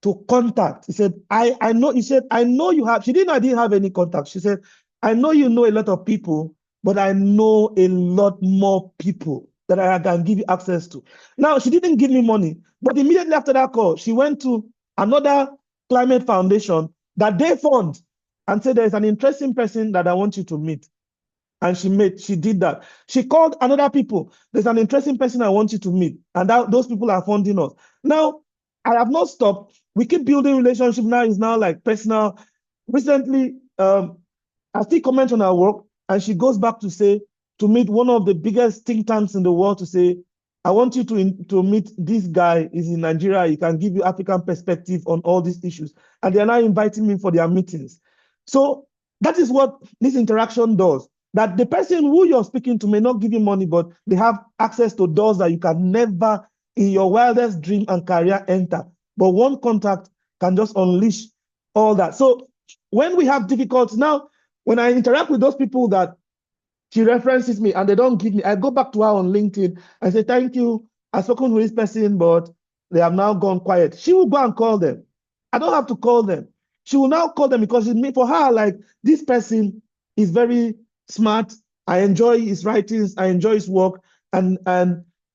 to contact. He said, I know, he said, I know you have, I didn't have any contact. She said, I know you know a lot of people, but I know a lot more people that I can give you access to. Now, she didn't give me money, but immediately after that call, she went to another climate foundation that they fund and said, there's an interesting person that I want you to meet. And she did that. She called another people. There's an interesting person I want you to meet. And those people are funding us. Now, I have not stopped. We keep building relationship. Now it's now like personal. Recently, I still comment on her work, and she goes back to meet one of the biggest think tanks in the world to say, I want you to meet this guy. He's in Nigeria. He can give you African perspective on all these issues. And they are now inviting me for their meetings. So that is what this interaction does. That the person who you're speaking to may not give you money, but they have access to doors that you can never in your wildest dream and career enter. But one contact can just unleash all that. So when we have difficulties, now, when I interact with those people that she references me and they don't give me, I go back to her on LinkedIn and say, thank you, I've spoken with this person, but they have now gone quiet. She will go and call them. I don't have to call them. She will now call them because for her, like, this person is very smart. I enjoy his writings. I enjoy his work, and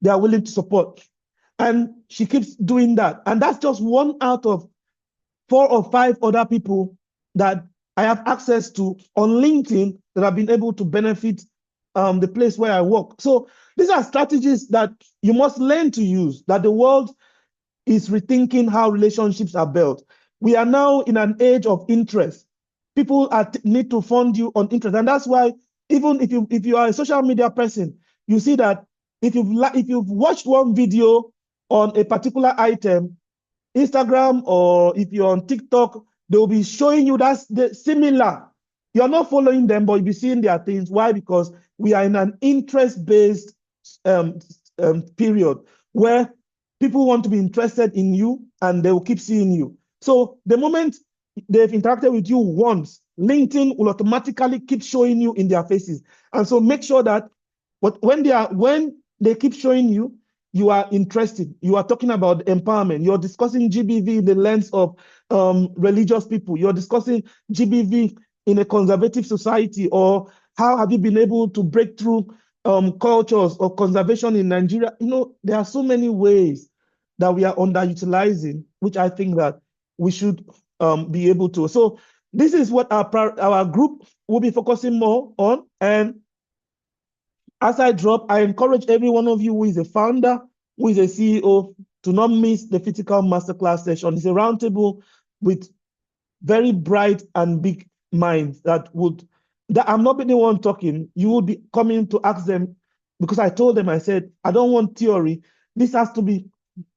they are willing to support. And she keeps doing that. And that's just one out of 4 or 5 other people that I have access to on LinkedIn that have been able to benefit the place where I work. So these are strategies that you must learn to use, that the world is rethinking how relationships are built. We are now in an age of interest. People need to fund you on interest. And that's why even if you are a social media person, you see that if you've watched one video on a particular item, Instagram, or if you're on TikTok, they'll be showing you that's similar. You're not following them, but you'll be seeing their things. Why? Because we are in an interest-based period where people want to be interested in you and they will keep seeing you. So the moment they've interacted with you once, LinkedIn will automatically keep showing you in their faces. And so make sure that when they keep showing you, you are interested. You are talking about empowerment. You're discussing GBV in the lens of religious people. You're discussing GBV in a conservative society, or how have you been able to break through cultures of conservation in Nigeria? There are so many ways that we are underutilizing, which I think that we should be able to. So this is what our group will be focusing more on. And as I drop, I encourage every one of you who is a founder, who is a CEO, to not miss the physical masterclass session. It's a roundtable with very bright and big minds that I'm not the one talking. You will be coming to ask them, because I told them, I said, I don't want theory. This has to be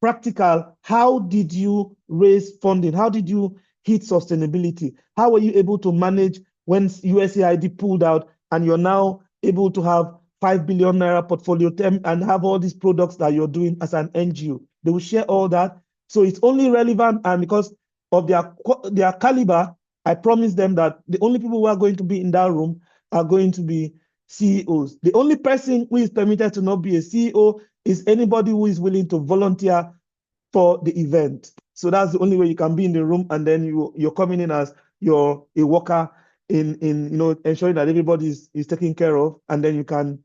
practical. How did you raise funding? How did you hit sustainability? How were you able to manage when USAID pulled out and you're now able to have 5 billion naira portfolio and have all these products that you're doing as an NGO? They will share all that. So it's only relevant, and because of their caliber, I promise them that the only people who are going to be in that room are going to be CEOs. The only person who is permitted to not be a CEO is anybody who is willing to volunteer for the event. So that's the only way you can be in the room, and then you're coming in as you're a worker in ensuring that everybody is taken care of, and then you can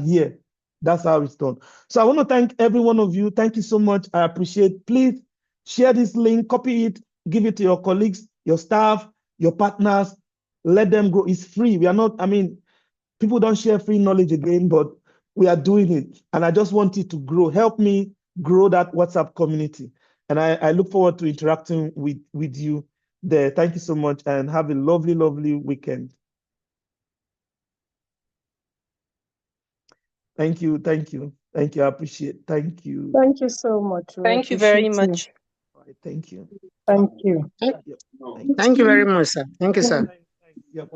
hear. That's how it's done. So I want to thank every one of you. Thank you so much. I appreciate. Please share this link, copy it, give it to your colleagues, your staff, your partners. Let them grow. It's free. We are not, people don't share free knowledge again, but we are doing it. And I just want it to grow. Help me grow that WhatsApp community. And I look forward to interacting with you there. Thank you so much, and have a lovely, lovely weekend. Thank you. Thank you. Thank you. I appreciate it. Thank you. Thank you so much. Thank you very much. Thank you. Thank you. Yep. Thank you very much, sir. Thank you, sir. Yep.